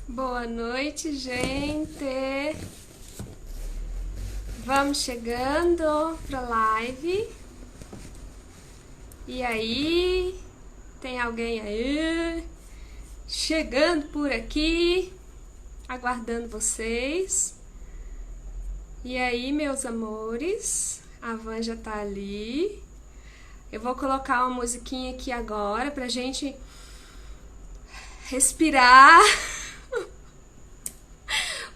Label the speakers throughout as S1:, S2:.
S1: Boa noite, gente. Vamos chegando pra live. E aí? Tem alguém aí? Chegando por aqui, aguardando vocês. E aí, meus amores? A Van já tá ali. Eu vou colocar uma musiquinha aqui agora pra gente respirar.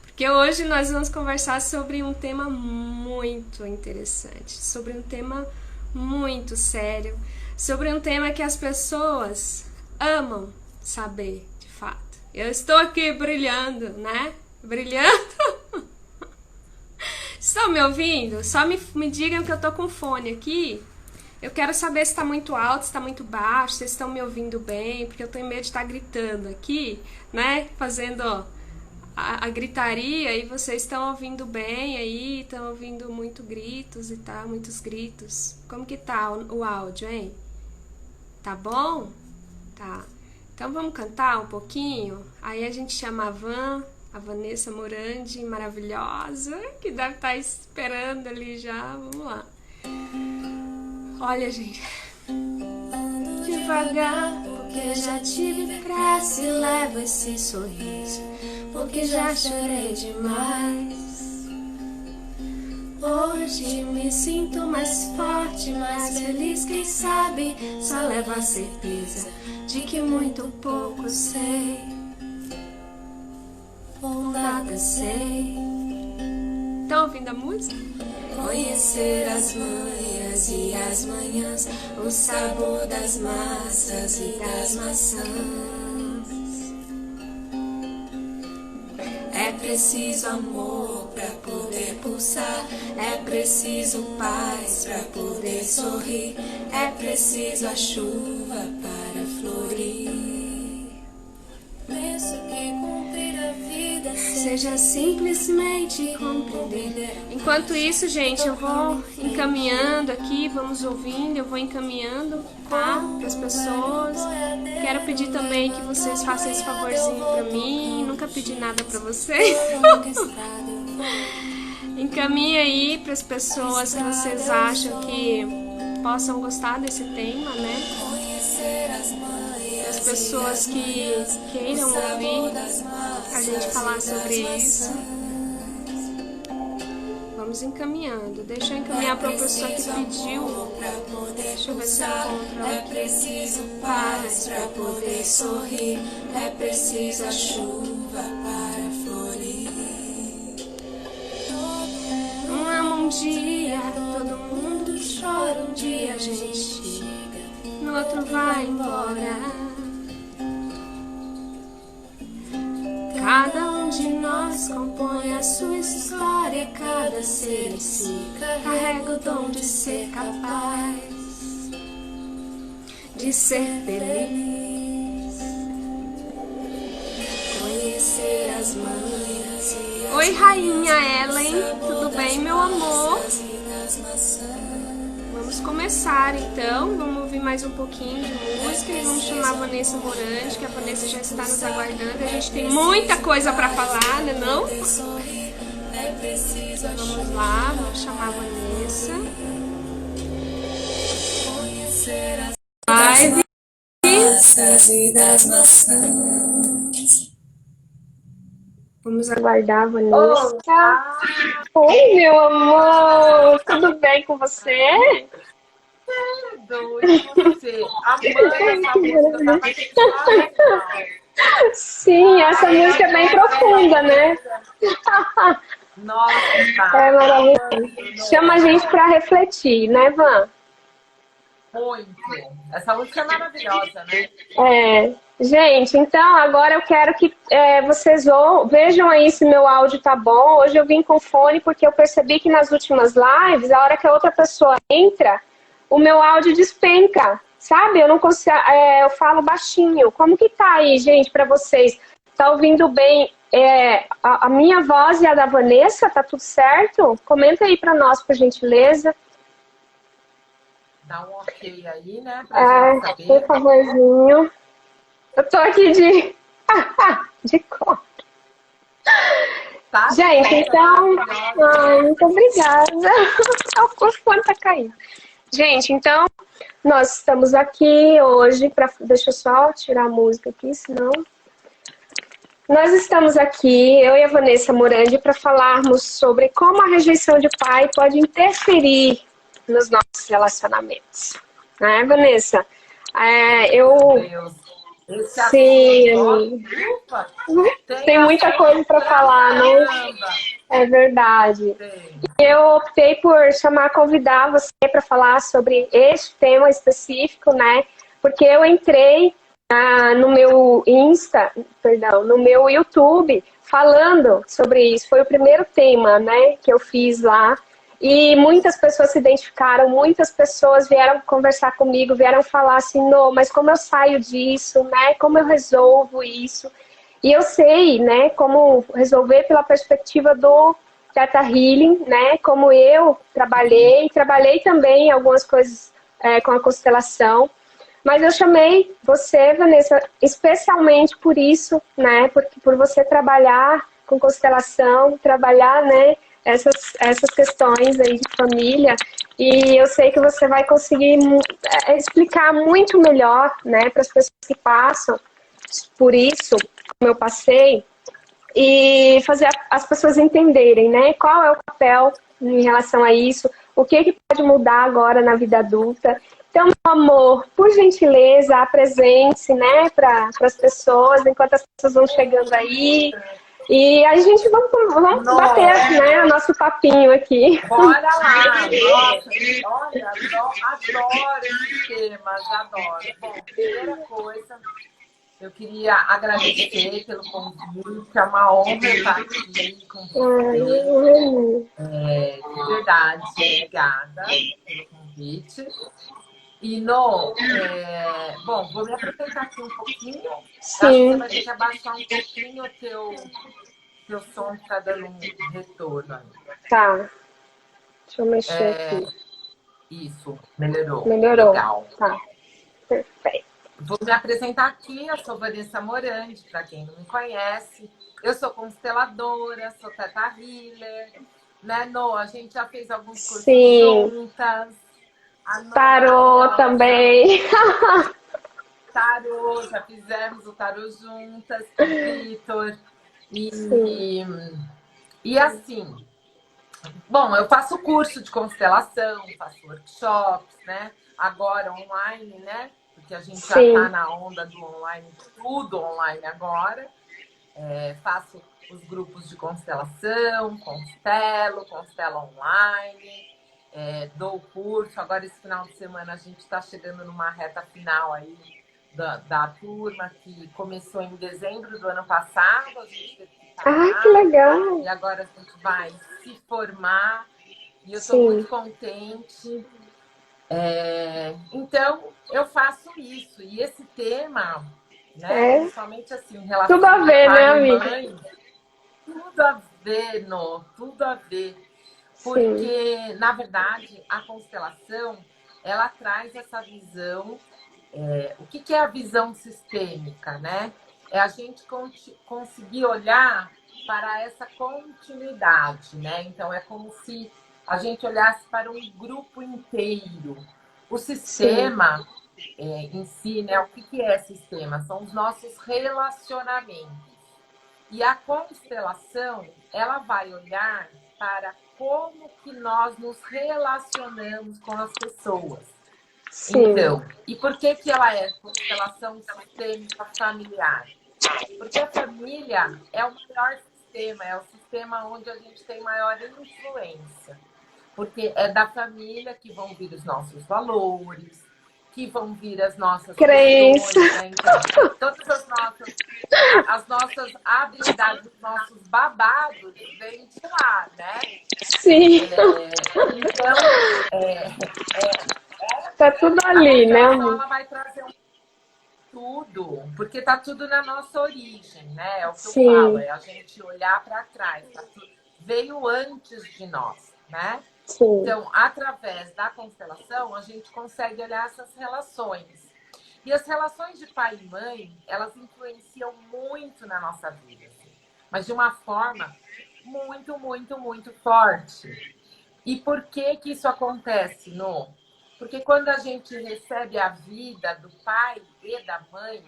S1: Porque hoje nós vamos conversar sobre um tema muito interessante, sobre um tema muito sério, sobre um tema que as pessoas amam saber, de fato. Eu estou aqui brilhando, né? Brilhando. Estão me ouvindo? Só me digam que eu tô com fone aqui. Eu quero saber se tá muito alto, se tá muito baixo, se vocês estão me ouvindo bem, porque eu tenho medo de estar gritando aqui, né? Fazendo a gritaria e vocês estão ouvindo bem aí, estão ouvindo muito gritos e tal, muitos gritos. Como que tá o áudio, hein? Tá bom? Tá. Então vamos cantar um pouquinho? Aí a gente chama a Vanessa Morandi, maravilhosa, que deve estar esperando ali já. Vamos lá. Olha, gente. Devagar, porque já tive pressa e levo esse sorriso, porque já chorei demais. Hoje me sinto mais forte, mais feliz, quem sabe só leva a certeza de que muito pouco sei, ou nada sei. Estão ouvindo a música? Conhecer as manhas e as manhãs, o sabor das massas e das maçãs. É preciso amor pra poder pulsar, é preciso paz pra poder sorrir, é preciso a chuva para florir. Penso que cumprir a vida seja simplesmente compreender. Enquanto isso, gente, eu vou encaminhando aqui, vamos ouvindo, eu vou encaminhando, tá? Para as pessoas. Quero pedir também que vocês façam esse favorzinho pra mim. Nunca pedi nada pra vocês. Encaminhe aí para as pessoas que vocês acham que possam gostar desse tema, né? As pessoas que queiram ouvir a gente falar sobre isso. Vamos encaminhando. Deixa eu encaminhar para a pessoa que pediu. Deixa eu ver se eu encontro. É preciso paz para poder sorrir. É preciso a chuva para florir. Um dia, todo mundo chora. Um dia a gente chega, no outro vai embora. Cada um de nós compõe a sua história, cada ser em si carrega o dom de ser capaz de ser feliz. Conhecer as manhas e as Oi, rainha Ellen, tudo bem, meu amor? Vamos começar então, vamos ouvir mais um pouquinho de música e vamos chamar a Vanessa Morandi, que a Vanessa já está nos aguardando. A gente tem muita coisa para falar, né não? Vamos lá, vamos chamar a Vanessa. Live. Vamos aguardar a Vanessa. Oi, meu amor, tudo bem com você? Sim, essa música é bem profunda, né?
S2: Nossa,
S1: é maravilhoso. Chama a gente para refletir, né, Van?
S2: muito. Essa música é maravilhosa, né?
S1: É. Gente, então agora eu quero que vocês vejam aí se meu áudio tá bom. Hoje eu vim com fone porque eu percebi que nas últimas lives, a hora que a outra pessoa entra, o meu áudio despenca, sabe? Eu não consigo, eu falo baixinho. Como que tá aí, gente, para vocês? Tá ouvindo bem a minha voz e a da Vanessa? Tá tudo certo? Comenta aí para nós, por gentileza.
S2: Dá um ok aí, né? Pra gente saber.
S1: Por favorzinho. Eu tô aqui de cor.
S2: Tá
S3: Gente, então, ai, muito obrigada. O fone tá caindo. Gente, então, nós estamos aqui hoje para. Deixa eu só tirar a música aqui, senão. Nós estamos aqui, eu e a Vanessa Morandi, para falarmos sobre como a rejeição de pai pode interferir nos nossos relacionamentos. Né, Vanessa? Eu.
S2: Meu Deus. Esse
S3: Sim,
S2: assunto, ó,
S3: tem muita coisa para falar, né? É verdade.
S2: Tem.
S3: E eu optei por convidar você para falar sobre este tema específico, né? Porque eu entrei no meu no meu YouTube, falando sobre isso. Foi o primeiro tema, né, que eu fiz lá. E muitas pessoas se identificaram, muitas pessoas vieram conversar comigo, vieram falar assim, não, mas como eu saio disso, né? Como eu resolvo isso? E eu sei, né, como resolver pela perspectiva do Theta Healing, né? Como eu trabalhei também algumas coisas com a constelação. Mas eu chamei você, Vanessa, especialmente por isso, né? Por você trabalhar com constelação, trabalhar, né? Essas questões aí de família. E eu sei que você vai conseguir explicar muito melhor, né? Para as pessoas que passam por isso, como eu passei, e fazer as pessoas entenderem, né? Qual é o papel em relação a isso, o que pode mudar agora na vida adulta. Então, meu amor, por gentileza, apresente-se, né, para as pessoas, enquanto as pessoas vão chegando aí. E a gente vamos bater, né, o nosso papinho aqui.
S2: Bora lá! Nossa, olha, adoro esses temas, adoro. Bom, primeira coisa, eu queria agradecer pelo convite, é uma honra estar aqui com você. De verdade, obrigada pelo convite. E, bom, vou me apresentar aqui um pouquinho.
S3: Sim.
S2: Acho que você vai ter que abaixar um pouquinho o teu som, que está dando um retorno aí.
S3: Tá. Deixa eu mexer aqui.
S2: Isso, melhorou.
S3: Melhorou.
S2: Legal.
S3: Tá. Perfeito.
S2: Vou me apresentar aqui, eu sou Vanessa Morandi, para quem não me conhece. Eu sou consteladora, sou Theta Healer, né, No? A gente já fez alguns cursos juntas.
S3: Tarô também.
S2: Tarô, já fizemos o tarô juntas com o Vitor. E assim, bom, eu faço curso de constelação, faço workshops, né? Agora online, né? Porque a gente já está na onda do online, tudo online agora. Faço os grupos de constelação, constelo online, dou o curso. Agora, esse final de semana, a gente está chegando numa reta final aí da turma, que começou em dezembro do ano passado. A gente teve que parar,
S3: que legal!
S2: E agora a gente vai se formar. E eu estou muito contente. Então, eu faço isso. E esse tema, né, principalmente assim, em relação
S3: tudo a ver, né, amiga?
S2: Mãe, tudo a ver, tudo a ver. Porque, na verdade, a constelação, ela traz essa visão. O que é a visão sistêmica, né? É a gente conseguir olhar para essa continuidade, né? Então, é como se a gente olhasse para um grupo inteiro. O sistema em si, né? O que é sistema? São os nossos relacionamentos. E a constelação, ela vai olhar para como que nós nos relacionamos com as pessoas. Então, e por que ela é constelação sistêmica familiar? Porque a família é o maior sistema, é o sistema onde a gente tem maior influência. Porque é da família que vão vir os nossos valores, que vão vir as nossas
S3: crenças,
S2: né? Então, todas as nossas habilidades, os nossos babados vêm de lá, né?
S3: Sim.
S2: Então,
S3: tá tudo ali, né?
S2: Ela vai trazer tudo, porque tá tudo na nossa origem, né? É o que eu falo, é a gente olhar para trás, veio antes de nós, né? Então, através da constelação, a gente consegue olhar essas relações. E as relações de pai e mãe, elas influenciam muito na nossa vida, assim, mas de uma forma muito, muito, muito forte. E por que que isso acontece, No? Porque quando a gente recebe a vida do pai e da mãe,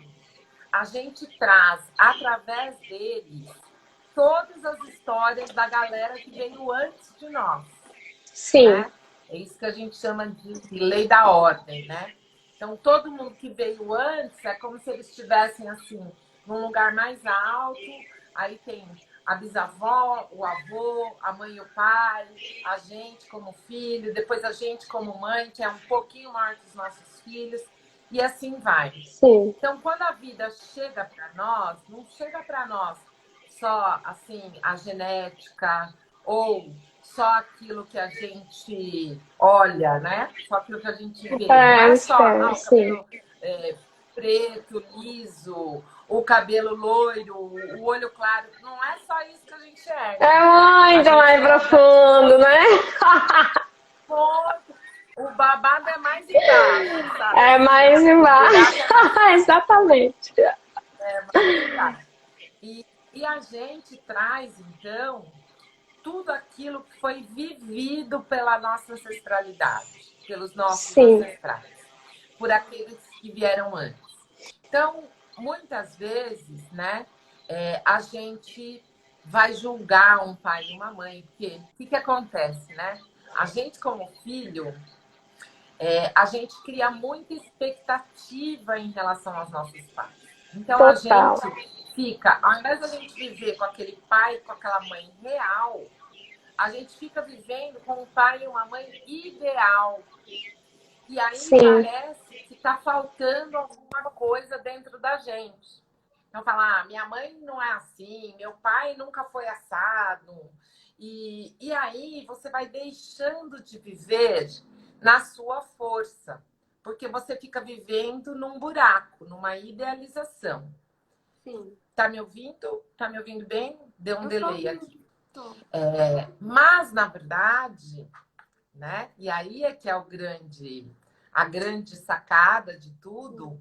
S2: a gente traz, através deles, todas as histórias da galera que veio antes de nós,
S3: Sim.
S2: né? É isso que a gente chama de lei da ordem, né? Então, todo mundo que veio antes é como se eles estivessem, assim, num lugar mais alto. Aí tem a bisavó, o avô, a mãe e o pai, a gente como filho, depois a gente como mãe, que é um pouquinho maior que os nossos filhos, e assim vai.
S3: Sim.
S2: Então, quando a vida chega para nós, não chega para nós só assim a genética ou só aquilo que a gente olha, né? Só aquilo que a gente vê. Não é só
S3: É,
S2: o
S3: sim.
S2: cabelo preto, liso, o cabelo loiro, o olho claro. Não é só isso que a gente
S3: É
S2: herda. A
S3: muito
S2: gente
S3: mais
S2: herda
S3: profundo, né?
S2: o babado é mais embaixo, sabe?
S3: É
S2: Assim,
S3: mais
S2: o
S3: embaixo.
S2: buraco é mais
S3: Exatamente.
S2: embaixo. E a gente traz, então, tudo aquilo que foi vivido pela nossa ancestralidade, pelos nossos
S3: Sim,
S2: ancestrais, por aqueles que vieram antes. Então, muitas vezes, né, a gente vai julgar um pai e uma mãe, porque o que acontece, né? A gente, como filho, a gente cria muita expectativa em relação aos nossos pais. Então, a
S3: total.
S2: gente fica, ao invés da gente viver com aquele pai, com aquela mãe real, a gente fica vivendo com um pai e uma mãe ideal. E aí
S3: Sim,
S2: parece que está faltando alguma coisa dentro da gente. Então, falar, minha mãe não é assim, meu pai nunca foi assado. E aí você vai deixando de viver na sua força, porque você fica vivendo num buraco, numa idealização.
S1: Sim.
S2: Tá me ouvindo? Tá me ouvindo bem? Deu um
S1: Eu tô
S2: delay
S1: ouvindo.
S2: aqui.
S1: Tô.
S2: Mas, na verdade, né? E aí é que é a grande sacada de tudo,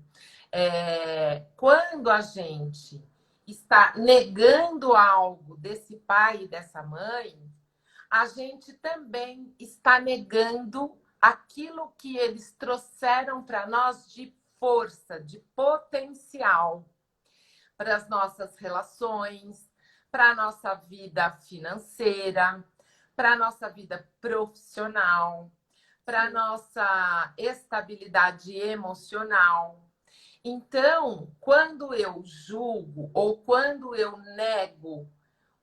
S2: quando a gente está negando algo desse pai e dessa mãe, a gente também está negando aquilo que eles trouxeram para nós de força, de potencial para as nossas relações, para a nossa vida financeira, para a nossa vida profissional, para a nossa estabilidade emocional. Então, quando eu julgo ou quando eu nego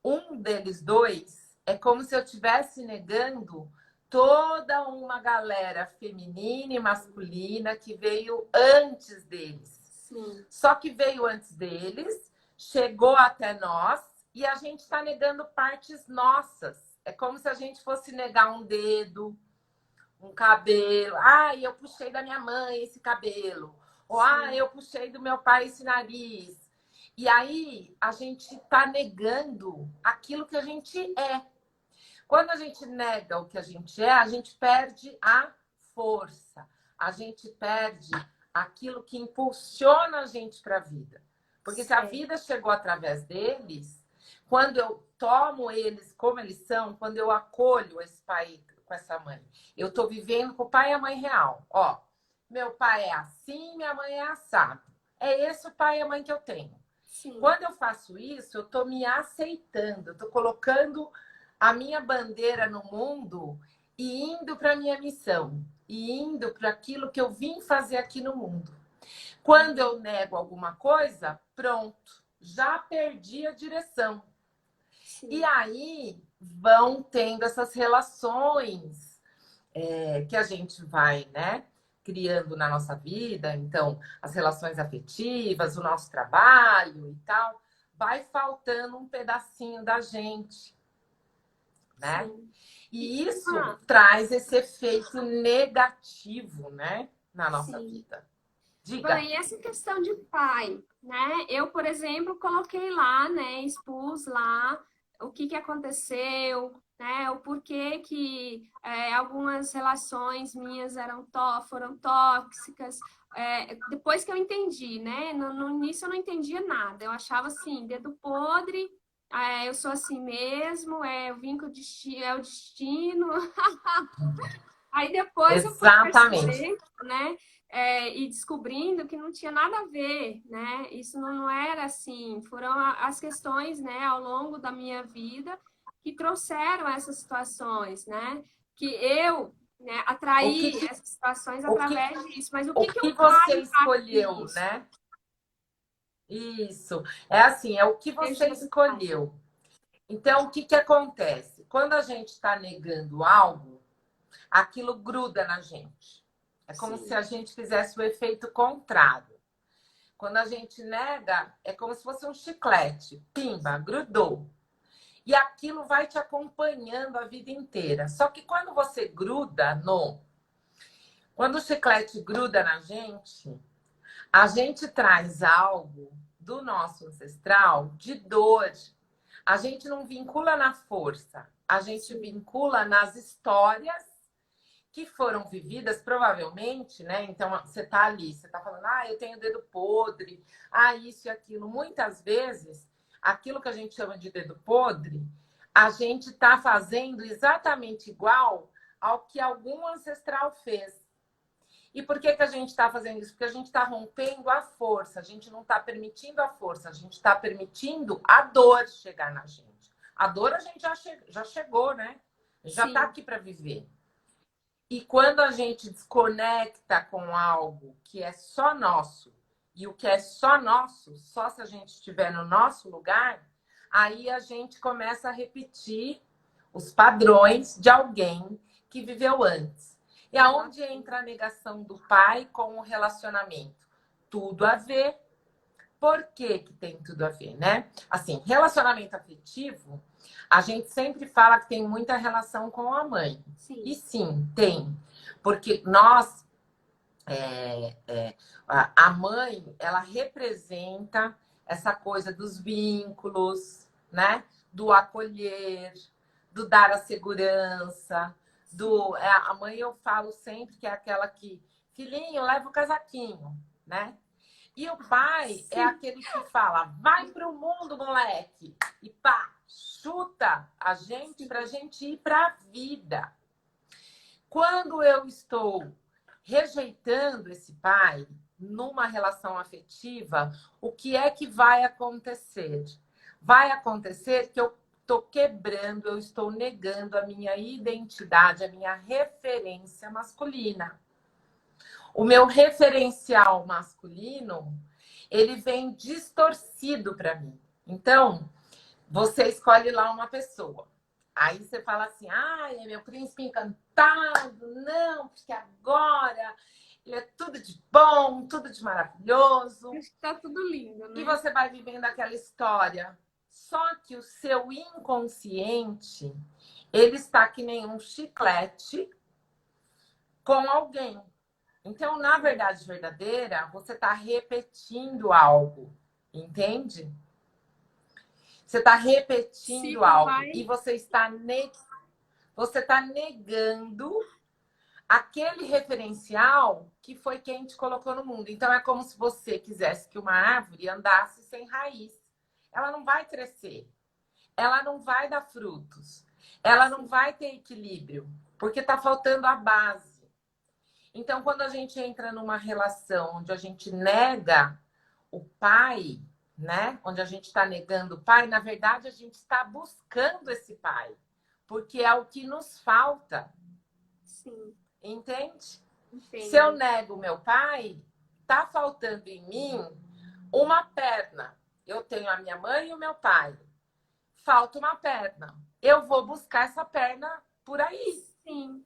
S2: um deles dois, é como se eu estivesse negando toda uma galera feminina e masculina que veio antes deles.
S1: Sim.
S2: Só que veio antes deles, chegou até nós e a gente está negando partes nossas. É como se a gente fosse negar um dedo, um cabelo. Ah, eu puxei da minha mãe esse cabelo. Ou, eu puxei do meu pai esse nariz. E aí a gente está negando aquilo que a gente é. Quando a gente nega o que a gente perde a força. A gente perde aquilo que impulsiona a gente para a vida. Porque se a vida chegou através deles, quando eu tomo eles como eles são, quando eu acolho esse pai com essa mãe, eu estou vivendo com o pai e a mãe real. Ó, meu pai é assim, minha mãe é assado. É esse o pai e a mãe que eu tenho.
S1: Sim.
S2: Quando eu faço isso, eu estou me aceitando, eu estou colocando a minha bandeira no mundo e indo para a minha missão, e indo para aquilo que eu vim fazer aqui no mundo. Quando eu nego alguma coisa, pronto, já perdi a direção.
S1: Sim.
S2: E aí vão tendo essas relações que a gente vai, né, criando na nossa vida. Então, as relações afetivas, o nosso trabalho e tal, vai faltando um pedacinho da gente, né?
S1: Sim.
S2: E isso traz esse efeito negativo, né, na nossa
S1: Sim.
S2: vida. Diga.
S1: E essa questão de pai, né? Eu, por exemplo, coloquei lá, né? Expus lá o que aconteceu, né? O porquê que algumas relações minhas foram tóxicas. Depois que eu entendi, né? No início eu não entendia nada. Eu achava assim, dedo podre, eu sou assim mesmo, eu vim com o destino, é o destino. Aí depois eu fui
S2: Exatamente.
S1: percebendo, né? E descobrindo que não tinha nada a ver, né? Isso não era assim. Foram as questões, né, ao longo da minha vida que trouxeram essas situações, né? Que eu, né,
S2: O que,
S1: atraí
S2: que,
S1: essas situações
S2: o que,
S1: através disso. Mas o
S2: o
S1: que que eu
S2: que você
S1: trago para
S2: escolheu,
S1: isso?
S2: né? Isso. É assim, é o que você
S1: Energia do pai.
S2: escolheu. Então, o que, que acontece? Quando a gente está negando algo, aquilo gruda na gente. É como se
S1: Sim,
S2: a gente fizesse o efeito contrário. Quando a gente nega, é como se fosse um chiclete. Pimba, grudou. E aquilo vai te acompanhando a vida inteira. Só que quando você gruda no. Quando o chiclete gruda na gente, a gente traz algo do nosso ancestral de dor. A gente não vincula na força, a gente
S1: sim,
S2: vincula nas histórias que foram vividas, provavelmente, né? Então, você tá ali, você tá falando, eu tenho dedo podre, isso e aquilo. Muitas vezes, aquilo que a gente chama de dedo podre, a gente tá fazendo exatamente igual ao que algum ancestral fez. E por que, que a gente está fazendo isso? Porque a gente está rompendo a força, a gente não está permitindo a força, a gente está permitindo a dor chegar na gente. A dor a gente já chegou, né? Já está
S1: sim,
S2: aqui para viver. E quando a gente desconecta com algo que é só nosso, e o que é só nosso, só se a gente estiver no nosso lugar, aí a gente começa a repetir os padrões de alguém que viveu antes. E aonde
S1: exatamente.
S2: entra a negação do pai com o relacionamento? Tudo a ver. Por que que tem tudo a ver, né? Assim, relacionamento afetivo, a gente sempre fala que tem muita relação com a mãe. E
S1: Sim,
S2: sim, tem. Porque nós, a mãe, ela representa essa coisa dos vínculos, né? Do acolher, do dar a segurança,
S1: sim,
S2: a mãe eu falo sempre que é aquela que, filhinho, leva o casaquinho, né? E o pai é
S1: sim.
S2: aquele que fala, vai pro mundo, moleque, e pá, chuta a gente
S1: Sim.
S2: pra gente ir pra vida. Quando eu estou rejeitando esse pai numa relação afetiva, o que é que vai acontecer? Vai acontecer que eu estou quebrando, eu estou negando a minha identidade, a minha referência masculina. O meu referencial masculino, ele vem distorcido para mim. Então, você escolhe lá uma pessoa. Aí você fala assim, é meu príncipe encantado, não, porque agora ele é tudo de bom, tudo de maravilhoso.
S1: Acho que tá tudo lindo,
S2: E
S1: né?
S2: você vai vivendo aquela história. Só que o seu inconsciente, ele está que nem um chiclete com alguém. Então, na
S1: Sim.
S2: verdade verdadeira, você está repetindo algo, entende? Você está
S1: O
S2: repetindo
S1: ciclo
S2: algo
S1: vai.
S2: e você está negando aquele referencial que foi quem te colocou no mundo. Então, é como se você quisesse que uma árvore andasse sem raiz. Ela não vai crescer, ela não vai dar frutos, ela não
S1: Sim,
S2: vai ter equilíbrio, porque está faltando a base. Então, quando a gente entra numa relação onde a gente nega o pai, né? Onde a gente está negando o pai, na verdade, a gente está buscando esse pai, porque é o que nos falta,
S1: sim,
S2: entende? Se eu
S1: entendo.
S2: nego o meu pai, tá faltando em mim uma perna. Eu tenho a minha mãe e o meu pai. Falta uma perna. Eu vou buscar essa perna por aí.
S1: Sim.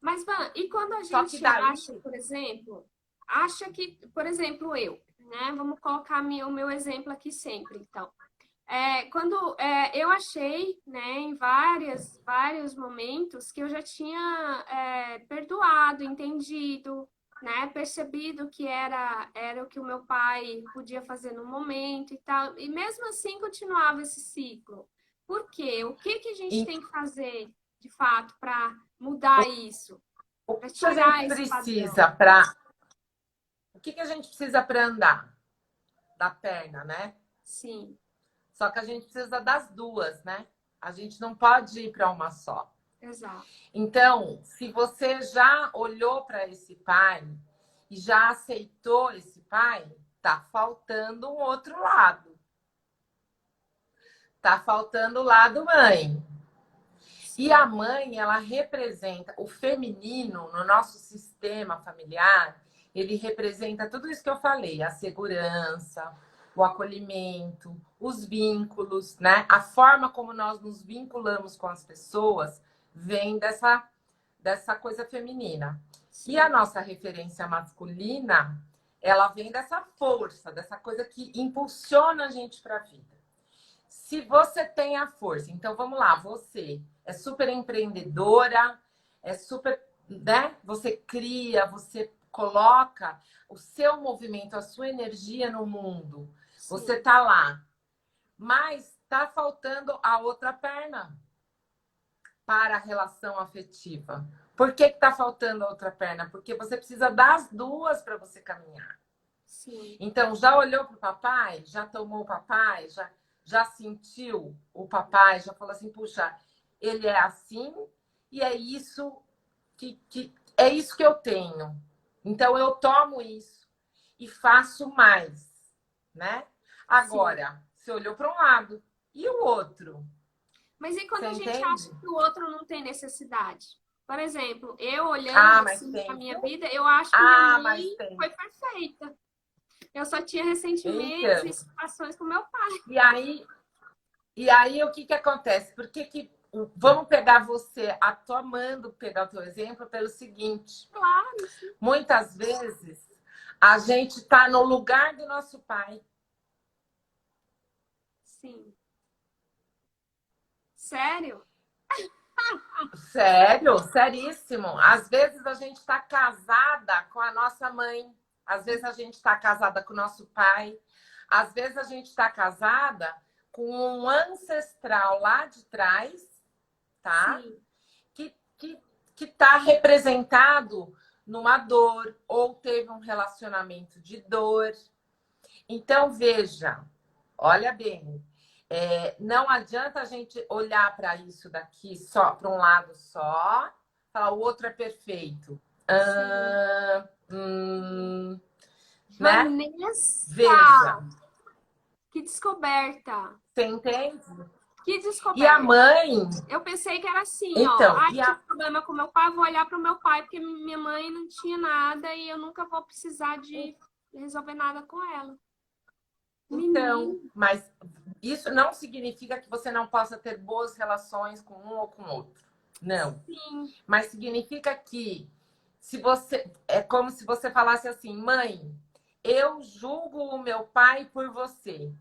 S1: Mas, Van, e quando a
S2: Só que
S1: gente
S2: daí.
S1: acha, por exemplo, acha que, por exemplo, eu, né? Vamos colocar o meu exemplo aqui sempre, então. Quando eu achei, né, em vários momentos que eu já tinha perdoado, entendido, né, percebido que era o que o meu pai podia fazer no momento e tal, e mesmo assim continuava esse ciclo. Por quê? O que que a gente tem que fazer, de fato, para mudar isso,
S2: O
S1: para
S2: que a gente
S1: tirar esse padrão?
S2: precisa para. O que a gente precisa para andar? Da perna, né?
S1: Sim,
S2: Só que a gente precisa das duas, né? A gente não pode ir para uma só.
S1: Exato.
S2: Então, se você já olhou para esse pai e já aceitou esse pai, tá faltando um outro lado. Tá faltando o lado mãe. E a mãe, ela representa o feminino no nosso sistema familiar, ele representa tudo isso que eu falei, a segurança, o acolhimento, os vínculos, né? A forma como nós nos vinculamos com as pessoas vem dessa coisa feminina.
S1: Sim.
S2: E a nossa referência masculina, ela vem dessa força, dessa coisa que impulsiona a gente para a vida. Se você tem a força, então vamos lá, você é super empreendedora, é super, né? Você cria, você coloca o seu movimento, a sua energia no mundo.
S1: Sim.
S2: Você tá lá. Mas tá faltando a outra perna para a relação afetiva. Por que tá faltando a outra perna? Porque você precisa das duas para você caminhar.
S1: Sim.
S2: Então, já olhou pro papai? Já tomou o papai? Já sentiu o papai? Já falou assim, puxa, ele é assim e é isso é isso que eu tenho. Então, eu tomo isso e faço mais, né? Agora, você olhou para um lado e o outro?
S1: Mas e quando
S2: Você
S1: a gente
S2: entende?
S1: acha que o outro não tem necessidade? Por exemplo, eu olhando
S2: mas
S1: assim
S2: tem.
S1: pra minha vida, eu acho que minha
S2: mas
S1: mãe
S2: tem.
S1: foi perfeita. Eu só tinha ressentimentos
S2: Então,
S1: e situações com meu pai.
S2: e aí o que acontece? Vamos pegar você, tomando, pegar o teu exemplo pelo seguinte.
S1: Claro, sim.
S2: Muitas vezes a gente está no lugar do nosso pai.
S1: Sim. Sério?
S2: Sério, seríssimo. Às vezes a gente está casada com a nossa mãe. Às vezes a gente está casada com o nosso pai. Às vezes a gente está casada com um ancestral lá de trás, tá?
S1: Sim.
S2: Que está representado numa dor ou teve um relacionamento de dor. Então, veja, olha bem, não adianta a gente olhar para isso daqui só para um lado só, falar o outro é perfeito. Né?
S1: Vanessa!
S2: Veja.
S1: Que descoberta!
S2: Você entende?
S1: Que descoberta!
S2: E a mãe?
S1: Eu pensei que era assim,
S2: então,
S1: ó. Ai, tive problema com meu pai, vou olhar pro meu pai, porque minha mãe não tinha nada e eu nunca vou precisar de resolver nada com ela.
S2: Então,
S1: Menino.
S2: mas isso não significa que você não possa ter boas relações com um ou com o outro. Não.
S1: Sim.
S2: Mas significa que se você é como se você falasse assim, mãe, eu julgo o meu pai por você.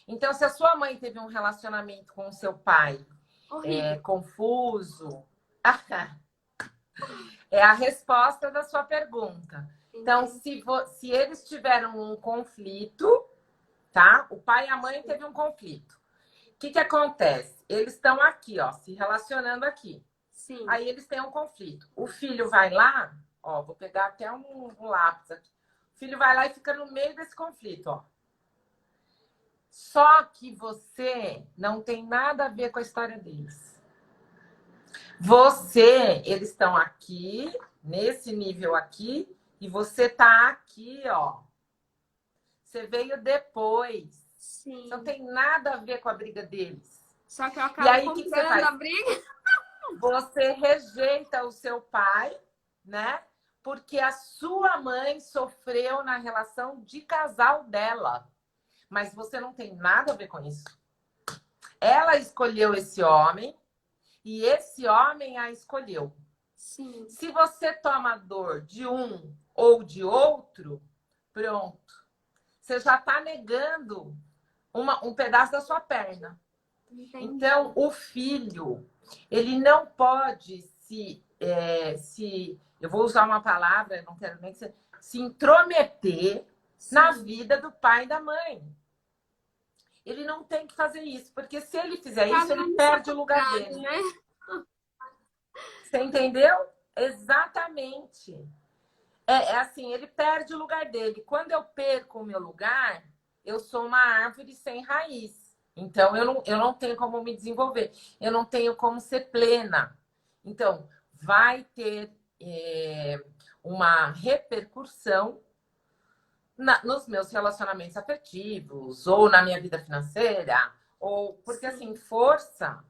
S2: Então, se a sua mãe teve um relacionamento com o seu pai confuso, é a resposta da sua pergunta. Então, se eles tiveram um conflito, tá? O pai e a mãe teve um conflito. O que acontece? Eles estão aqui, ó, se relacionando aqui.
S1: Sim.
S2: Aí eles têm um conflito. O filho vai lá, ó, vou pegar até um lápis aqui. O filho vai lá e fica no meio desse conflito, ó. Só que você não tem nada a ver com a história deles. Eles estão aqui, nesse nível aqui, e você tá aqui, ó. Você veio depois.
S1: Sim.
S2: Não tem nada a ver com a briga deles.
S1: Só que eu acabo comprando a briga.
S2: Você rejeita o seu pai, né? Porque a sua mãe sofreu na relação de casal dela. Mas você não tem nada a ver com isso. Ela escolheu esse homem e esse homem a escolheu.
S1: Sim.
S2: Se você toma dor de um ou de outro, pronto. Você já está negando um pedaço da sua perna.
S1: Entendi.
S2: Então, o filho, ele não pode eu vou usar uma palavra, não quero nem que se intrometer na vida do pai e da mãe. Ele não tem que fazer isso, porque se ele fizer isso, ele perde o lugar dele.
S1: Né?
S2: Você entendeu? Exatamente. É assim, ele perde o lugar dele. Quando eu perco o meu lugar, eu sou uma árvore sem raiz. Então, eu não tenho como me desenvolver. Eu não tenho como ser plena. Então, vai ter uma repercussão nos meus relacionamentos afetivos, ou na minha vida financeira, ou porque, assim, força,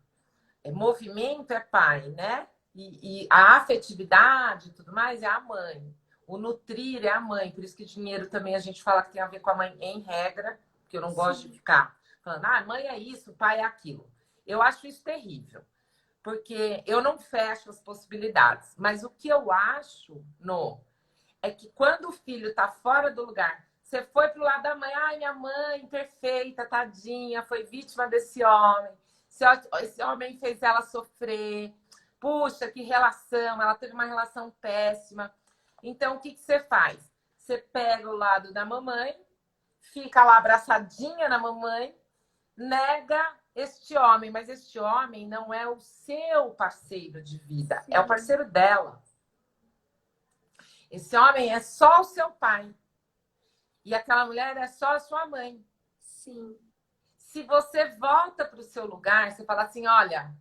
S2: movimento é pai, né? E a afetividade e tudo mais é a mãe. O nutrir é a mãe. Por isso que dinheiro também a gente fala que tem a ver com a mãe em regra, porque eu não gosto de ficar falando, mãe é isso, pai é aquilo. Eu acho isso terrível, porque eu não fecho as possibilidades. Mas o que eu acho, é que quando o filho tá fora do lugar, você foi pro lado da mãe, minha mãe, perfeita, tadinha, foi vítima desse homem. Esse homem fez ela sofrer. Puxa, que relação, ela teve uma relação péssima. Então, o que você faz? Você pega o lado da mamãe, fica lá abraçadinha na mamãe, nega este homem, mas este homem não é o seu parceiro de vida, é o parceiro dela. Esse homem é só o seu pai. E aquela mulher é só a sua mãe.
S1: Sim.
S2: Se você volta para o seu lugar, você fala assim, olha,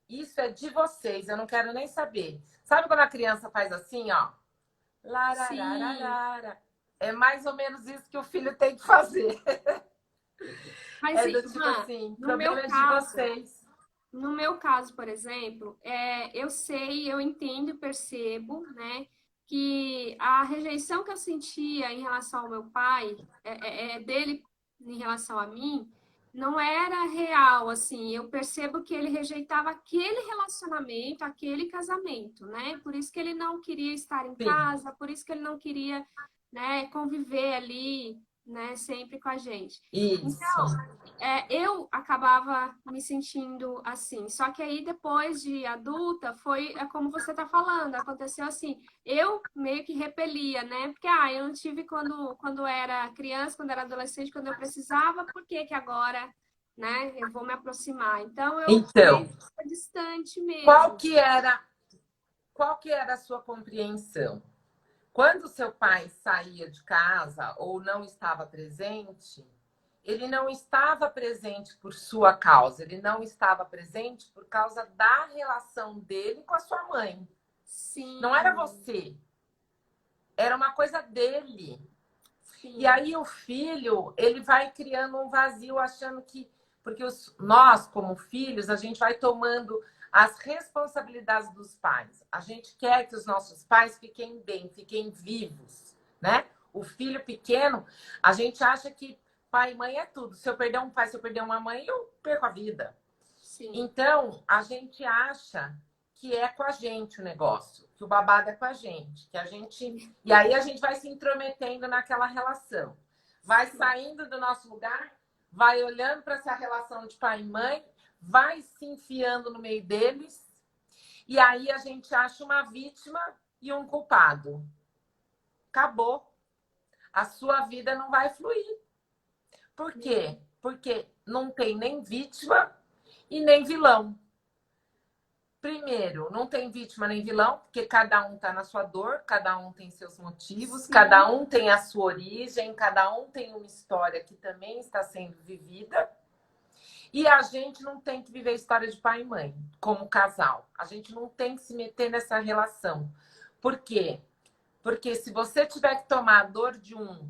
S2: isso é de vocês, eu não quero nem saber. Sabe quando a criança faz assim, ó? Larararara. É mais ou menos isso que o filho tem que fazer.
S1: Mas,
S2: do tipo assim, problema é de vocês.
S1: No meu caso, por exemplo, eu sei, eu entendo e percebo, né, que a rejeição que eu sentia em relação ao meu pai, dele em relação a mim, não era real, assim. Eu percebo que ele rejeitava aquele relacionamento, aquele casamento, né? Por isso que ele não queria estar em casa, por isso que ele não queria, né, conviver ali, né, sempre com a gente.
S2: Isso.
S1: Então, eu acabava me sentindo assim. Só que aí, depois de adulta, como você está falando, aconteceu assim. Eu meio que repelia, né? Porque, eu não tive quando era criança, quando era adolescente, quando eu precisava, por que que agora, né, eu vou me aproximar? Então, eu meio que fico distante mesmo.
S2: Qual que era a sua compreensão? Quando seu pai saía de casa ou não estava presente, ele não estava presente por sua causa, ele não estava presente por causa da relação dele com a sua mãe.
S1: Sim.
S2: Não era você. Era uma coisa dele. Sim. E aí o filho, ele vai criando um vazio, achando que... Porque nós, como filhos, a gente vai tomando as responsabilidades dos pais. A gente quer que os nossos pais fiquem bem, fiquem vivos, né? O filho pequeno, a gente acha que pai e mãe é tudo. Se eu perder um pai, se eu perder uma mãe, eu perco a vida.
S1: Sim.
S2: Então, a gente acha que é com a gente o negócio, que o babado é com a gente, que a gente... E aí a gente vai se intrometendo naquela relação. Vai saindo do nosso lugar, vai olhando para essa relação de pai e mãe, vai se enfiando no meio deles, e aí a gente acha uma vítima e um culpado. Acabou. A sua vida não vai fluir. Por quê? Porque não tem nem vítima e nem vilão. Primeiro, não tem vítima nem vilão, porque cada um está na sua dor, cada um tem seus motivos, sim, cada um tem a sua origem, cada um tem uma história que também está sendo vivida. E a gente não tem que viver a história de pai e mãe como casal. A gente não tem que se meter nessa relação. Por quê? Porque se você tiver que tomar a dor de um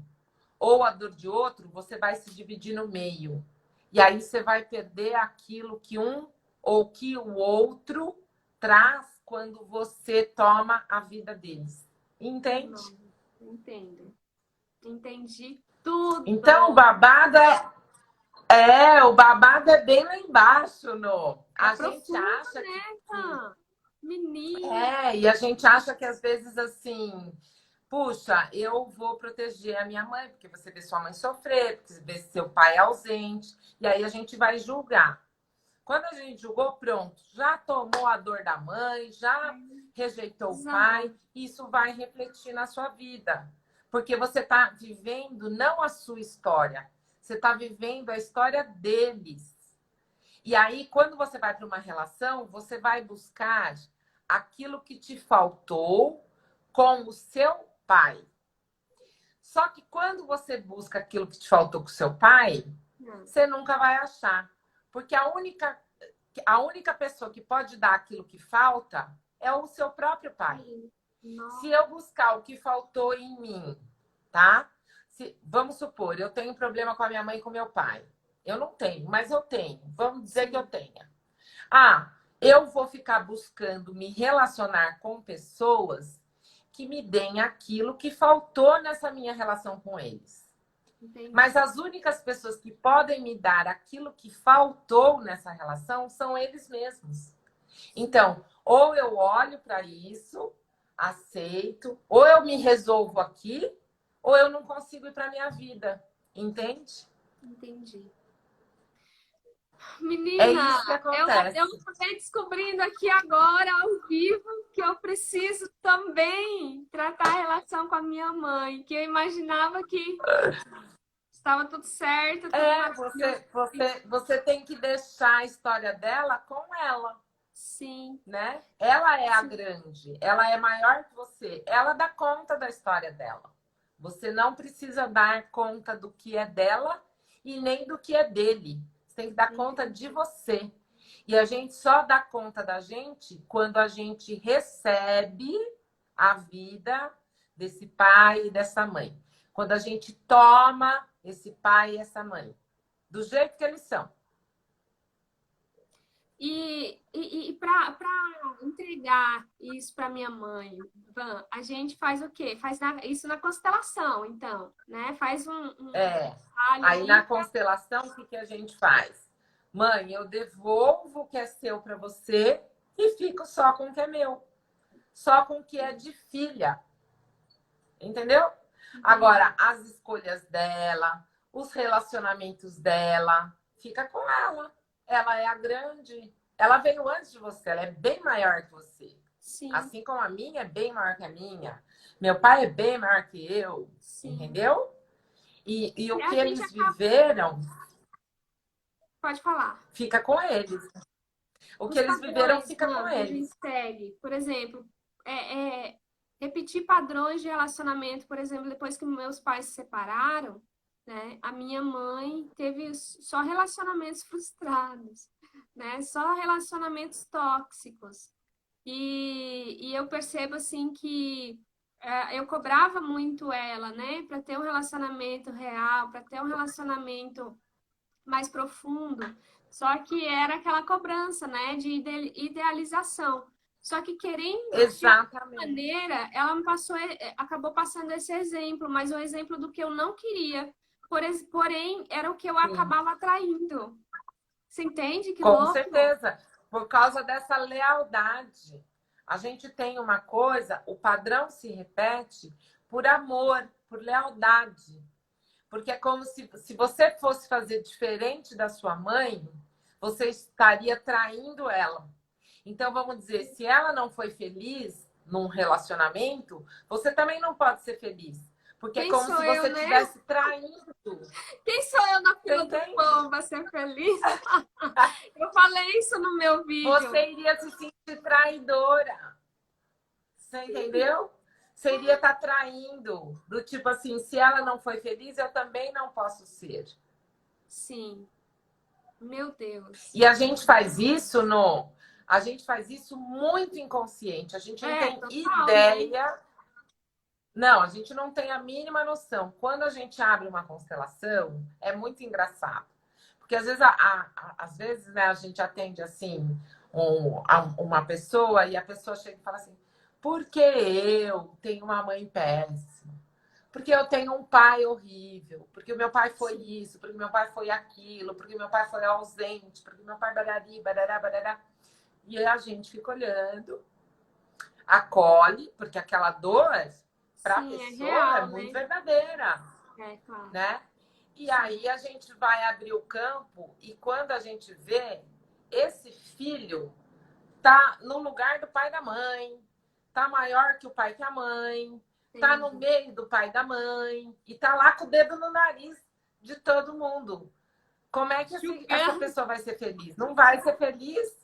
S2: ou a dor de outro, você vai se dividir no meio. E aí você vai perder aquilo que um ou que o outro traz quando você toma a vida deles. Entende?
S1: Entendo. Entendi tudo.
S2: Então, o babado é bem lá embaixo, A gente acha
S1: que...
S2: Menina. E a gente acha que às vezes assim, puxa, eu vou proteger a minha mãe, porque você vê sua mãe sofrer, porque você vê seu pai ausente, e aí a gente vai julgar. Quando a gente julgou, pronto, já tomou a dor da mãe, já rejeitou o pai, isso vai refletir na sua vida. Porque você está vivendo não a sua história, você está vivendo a história deles. E aí, quando você vai para uma relação, você vai buscar aquilo que te faltou com o seu pai. Só que quando você busca aquilo que te faltou com o seu pai, você nunca vai achar. Porque a única pessoa que pode dar aquilo que falta é o seu próprio pai. Se eu buscar o que faltou em mim, tá? Vamos supor, eu tenho problema com a minha mãe e com meu pai. Eu não tenho, mas eu tenho. Vamos dizer que eu tenha. Eu vou ficar buscando me relacionar com pessoas que me deem aquilo que faltou nessa minha relação com eles.
S1: Entendi.
S2: Mas as únicas pessoas que podem me dar aquilo que faltou nessa relação são eles mesmos. Então, ou eu olho para isso, aceito, ou eu me resolvo aqui, ou eu não consigo ir para minha vida. Entende?
S1: Entendi.
S2: É
S1: Menina,
S2: isso que acontece.
S1: eu acabei descobrindo aqui agora, ao vivo, que eu preciso também tratar a relação com a minha mãe, que eu imaginava que estava tudo certo. Tudo
S2: Você tem que deixar a história dela com ela.
S1: Sim.
S2: Né? Ela é a grande, ela é maior que você. Ela dá conta da história dela. Você não precisa dar conta do que é dela e nem do que é dele. Você tem que dar conta de você. E a gente só dá conta da gente quando a gente recebe a vida desse pai e dessa mãe. Quando a gente toma esse pai e essa mãe. Do jeito que eles são.
S1: E para entregar isso para minha mãe, Van, a gente faz o quê? Faz isso na constelação, então, né? Faz
S2: Aí na constelação, o que a gente faz? Mãe, eu devolvo o que é seu para você e fico só com o que é meu. Só com o que é de filha. Entendeu? Agora, as escolhas dela, os relacionamentos dela, fica com ela. Ela é a grande. Ela veio antes de você, ela é bem maior que você.
S1: Sim.
S2: Assim como a minha é bem maior que a minha. Meu pai é bem maior que eu. Sim. Entendeu? E o que eles viveram...
S1: Pode falar.
S2: Fica com eles. O que eles viveram fica com eles.
S1: A gente segue. Por exemplo, repetir padrões de relacionamento. Por exemplo, depois que meus pais se separaram, né, a minha mãe teve só relacionamentos frustrados, né, só relacionamentos tóxicos. E eu percebo assim que eu cobrava muito ela, né, para ter um relacionamento real, para ter um relacionamento mais profundo. Só que era aquela cobrança, né, de idealização. Só que querendo, de alguma maneira, ela me acabou passando esse exemplo, mas um exemplo do que eu não queria. Porém, era o que eu acabava atraindo. Você entende? Que louco?
S2: Com certeza. Por causa dessa lealdade. A gente tem uma coisa, o padrão se repete por amor, por lealdade. Porque é como se você fosse fazer diferente da sua mãe, você estaria traindo ela. Então, vamos dizer, se ela não foi feliz num relacionamento, você também não pode ser feliz. Porque é como se você estivesse traindo.
S1: Quem sou eu na fila do pão para ser feliz? Eu falei isso no meu vídeo.
S2: Você iria se sentir traidora. Você entendeu? Você iria estar traindo. Do tipo assim, se ela não foi feliz, eu também não posso ser.
S1: Sim. Meu Deus.
S2: E a gente faz isso A gente faz isso muito inconsciente. A gente não tem ideia... Né? Não, a gente não tem a mínima noção. Quando a gente abre uma constelação, é muito engraçado. Porque às vezes, né, a gente atende assim uma pessoa e a pessoa chega e fala assim: por que eu tenho uma mãe péssima? Porque eu tenho um pai horrível? Porque o meu pai foi isso, porque o meu pai foi aquilo, porque o meu pai foi ausente, porque o meu pai barari, barará, barará. E a gente fica olhando, acolhe, porque aquela dor... Para a pessoa é muito verdadeira.
S1: Claro.
S2: Né? E aí a gente vai abrir o campo e quando a gente vê, esse filho tá no lugar do pai e da mãe, tá maior que o pai e que a mãe, tá no meio do pai e da mãe e tá lá com o dedo no nariz de todo mundo. Como é que essa pessoa vai ser feliz? Não vai ser feliz?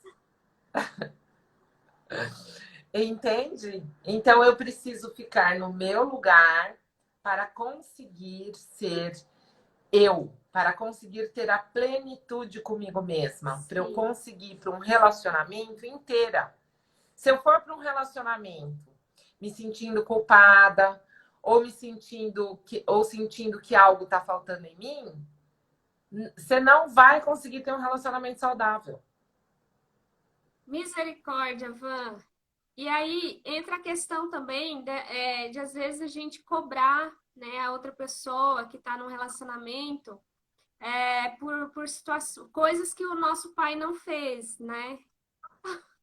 S2: Entende? Então eu preciso ficar no meu lugar para conseguir ser eu, para conseguir ter a plenitude comigo mesma, para eu
S1: Sim.
S2: conseguir para um relacionamento inteira. Se eu for para um relacionamento me sentindo culpada, ou sentindo que algo está faltando em mim, você não vai conseguir ter um relacionamento saudável.
S1: Misericórdia, Van. E aí entra a questão também de às vezes a gente cobrar, né, a outra pessoa que está num relacionamento por situações, coisas que o nosso pai não fez, né?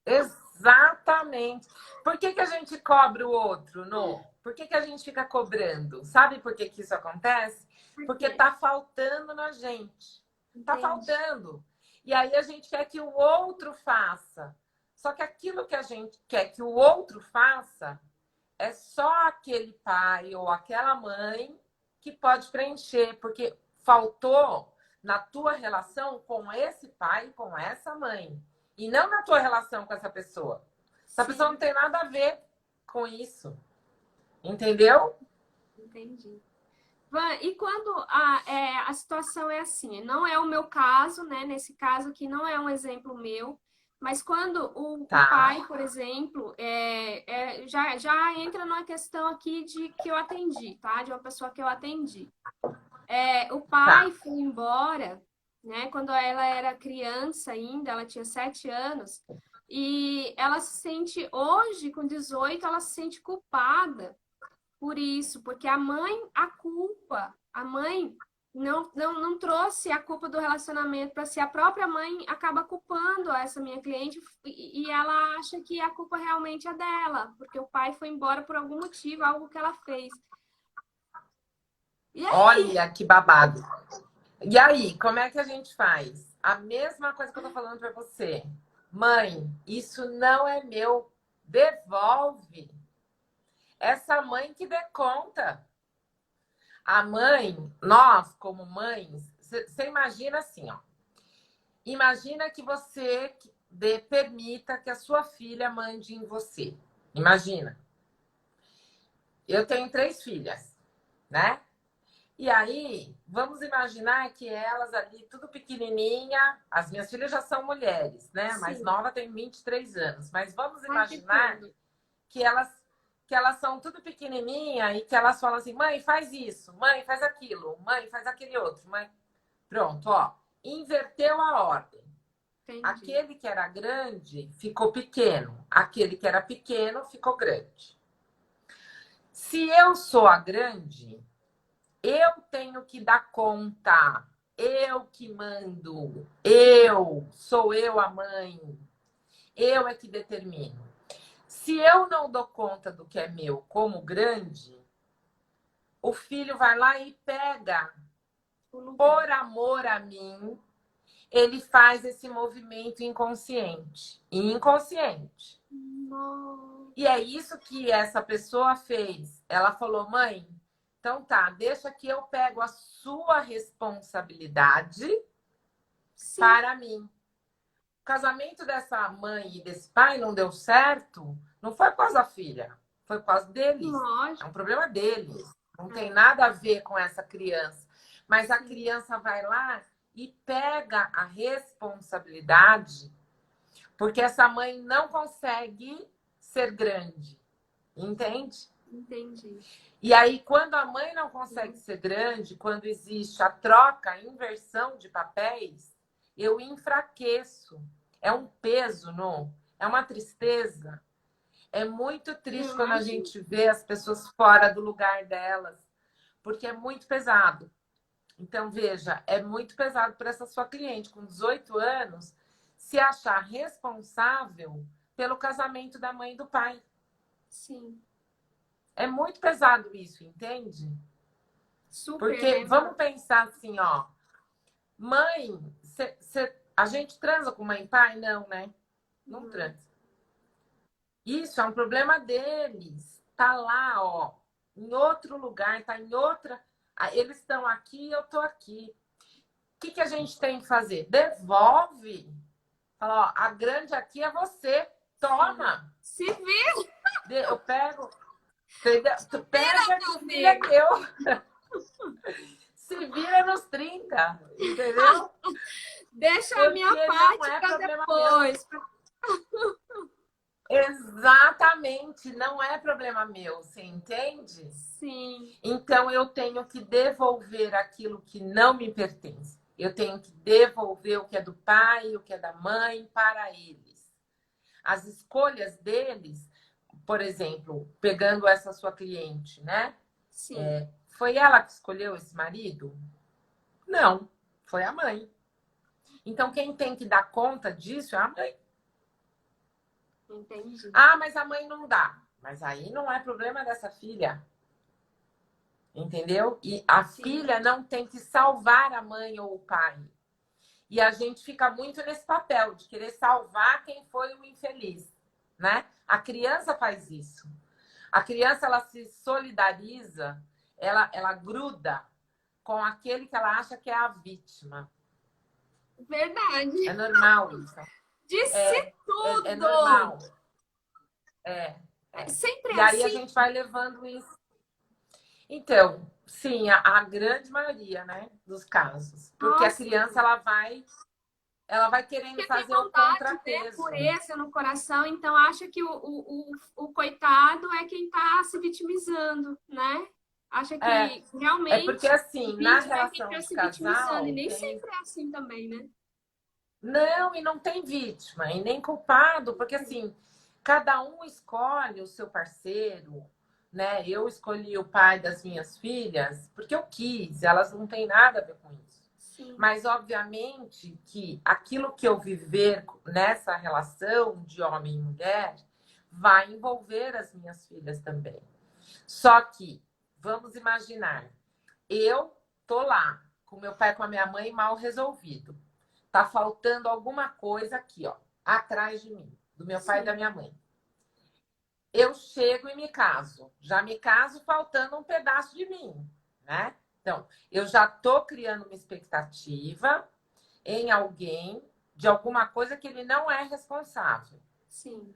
S2: Exatamente. Por que a gente cobra o outro, Nô? Por que a gente fica cobrando? Sabe por que isso acontece? Porque tá faltando na gente. Tá faltando. E aí a gente quer que o outro faça. Só que aquilo que a gente quer que o outro faça é só aquele pai ou aquela mãe que pode preencher, porque faltou na tua relação com esse pai, com essa mãe. E não na tua relação com essa pessoa. Essa pessoa não tem nada a ver com isso. Entendeu?
S1: Entendi. Van, e quando a situação é assim, não é o meu caso, né? Nesse caso aqui não é um exemplo meu, mas quando o pai, por exemplo, já entra numa questão aqui de que eu atendi, tá? De uma pessoa que eu atendi. O pai foi embora, né? Quando ela era criança ainda, ela tinha 7 anos, e ela se sente, hoje, com 18, ela se sente culpada por isso, porque a mãe não trouxe a culpa do relacionamento para si, a própria mãe acaba culpando essa minha cliente e ela acha que a culpa realmente é dela, porque o pai foi embora por algum motivo, algo que ela fez. E aí?
S2: Olha que babado. E aí, como é que a gente faz? A mesma coisa que eu tô falando para você. Mãe, isso não é meu. Devolve. Essa mãe que dê conta. A mãe, nós como mães, você imagina assim, ó. Imagina que você permita que a sua filha mande em você. Imagina. Eu tenho 3 filhas, né? E aí, vamos imaginar que elas ali, tudo pequenininha, as minhas filhas já são mulheres, né? A mais nova tem 23 anos. Mas vamos imaginar que elas são tudo pequenininha e que elas falam assim, mãe, faz isso, mãe, faz aquilo, mãe, faz aquele outro, mãe. Pronto, ó. Inverteu a ordem.
S1: Entendi.
S2: Aquele que era grande ficou pequeno. Aquele que era pequeno ficou grande. Se eu sou a grande, eu tenho que dar conta. Eu que mando. Sou eu a mãe. Eu é que determino. Se eu não dou conta do que é meu como grande, o filho vai lá e pega. Por amor a mim, ele faz esse movimento inconsciente. Inconsciente.
S1: Não.
S2: E é isso que essa pessoa fez. Ela falou, mãe, então tá, deixa que eu pego a sua responsabilidade para mim. O casamento dessa mãe e desse pai não deu certo, não foi por causa da filha, foi por causa deles.
S1: Lógico.
S2: É um problema deles. Não tem nada a ver com essa criança. Mas a criança vai lá e pega a responsabilidade, porque essa mãe não consegue ser grande. Entende?
S1: Entendi.
S2: E aí, quando a mãe não consegue ser grande, quando existe a troca, a inversão de papéis, eu enfraqueço. É um peso, não? É uma tristeza. É muito triste quando a gente vê as pessoas fora do lugar delas, porque é muito pesado. Então, veja, é muito pesado para essa sua cliente com 18 anos se achar responsável pelo casamento da mãe e do pai.
S1: Sim.
S2: É muito pesado isso, entende?
S1: Super,
S2: porque
S1: né?
S2: vamos pensar assim, ó. Mãe, a gente transa com mãe e pai? Não, né? Não transa. Isso é um problema deles. Tá lá, ó, em outro lugar, tá em outra. Eles estão aqui, eu tô aqui. O que a gente tem que fazer? Devolve. Fala, ó, a grande aqui é você. Toma.
S1: Se vira.
S2: Eu pego. Tu pega que o filho é teu. Se vira nos 30, entendeu?
S1: Deixa a
S2: Porque
S1: minha
S2: não
S1: parte
S2: é
S1: para
S2: problema
S1: depois.
S2: Exatamente, não é problema meu, você entende?
S1: Sim,
S2: Então eu tenho que devolver aquilo que não me pertence. Eu tenho que devolver o que é do pai, o que é da mãe para eles. As escolhas deles, por exemplo, pegando essa sua cliente, né?
S1: sim.
S2: Foi ela que escolheu esse marido? Não, foi a mãe. Então quem tem que dar conta disso é a mãe.
S1: Entendi.
S2: Ah, mas a mãe não dá. Mas aí não é problema dessa filha. Entendeu? E a
S1: Sim.
S2: filha não tem que salvar a mãe ou o pai. E a gente fica muito nesse papel de querer salvar quem foi o infeliz, né? A criança faz isso. A criança, ela se solidariza, ela gruda com aquele que ela acha que é a vítima.
S1: Verdade.
S2: É normal isso.
S1: Disse tudo.
S2: É normal. É.
S1: Sempre
S2: E
S1: é
S2: aí a
S1: assim?
S2: gente vai levando isso. Então, sim, a grande maioria, né, dos casos. Porque
S1: Nossa.
S2: a criança, ela vai querendo
S1: Porque tem
S2: fazer o
S1: vontade, né?
S2: contrapeso.
S1: Pureza no coração, então acha que o coitado é quem está se vitimizando, né? Acha que
S2: É porque,
S1: realmente
S2: assim,
S1: o
S2: na
S1: vítima é quem
S2: relação
S1: está
S2: de
S1: se vitimizando, e
S2: casal,
S1: nem
S2: tem...
S1: sempre é assim também, né?
S2: Não, e não tem vítima, e nem culpado, porque, assim, cada um escolhe o seu parceiro, né? Eu escolhi o pai das minhas filhas porque eu quis, elas não têm nada a ver com isso.
S1: Sim.
S2: Mas, obviamente, que aquilo que eu viver nessa relação de homem e mulher vai envolver as minhas filhas também. Só que, vamos imaginar, eu tô lá, com meu pai e com a minha mãe mal resolvido. Tá faltando alguma coisa aqui, ó, atrás de mim, do meu pai e da minha mãe. Eu chego e me caso. Já me caso faltando um pedaço de mim, né? Então, eu já tô criando uma expectativa em alguém de alguma coisa que ele não é responsável.
S1: Sim.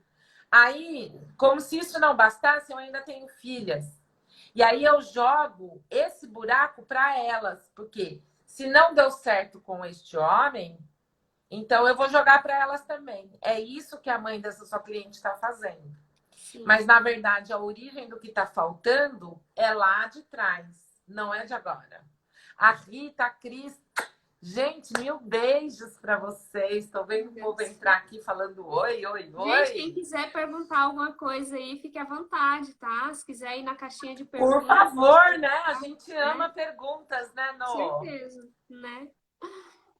S2: Aí, como se isso não bastasse, eu ainda tenho filhas. E aí eu jogo esse buraco para elas, porque se não deu certo com este homem, então eu vou jogar para elas também. É isso que a mãe dessa sua cliente está fazendo.
S1: Sim.
S2: Mas, na verdade, a origem do que está faltando é lá de trás, não é de agora. A Rita, a Cris, gente, 1000 beijos para vocês. Estou vendo o povo entrar aqui falando oi, oi, oi.
S1: Gente, quem quiser perguntar alguma coisa aí, fique à vontade, tá? Se quiser ir na caixinha de perguntas.
S2: Por favor, né? A gente ama perguntas, né,
S1: Com
S2: Nô?
S1: certeza, né?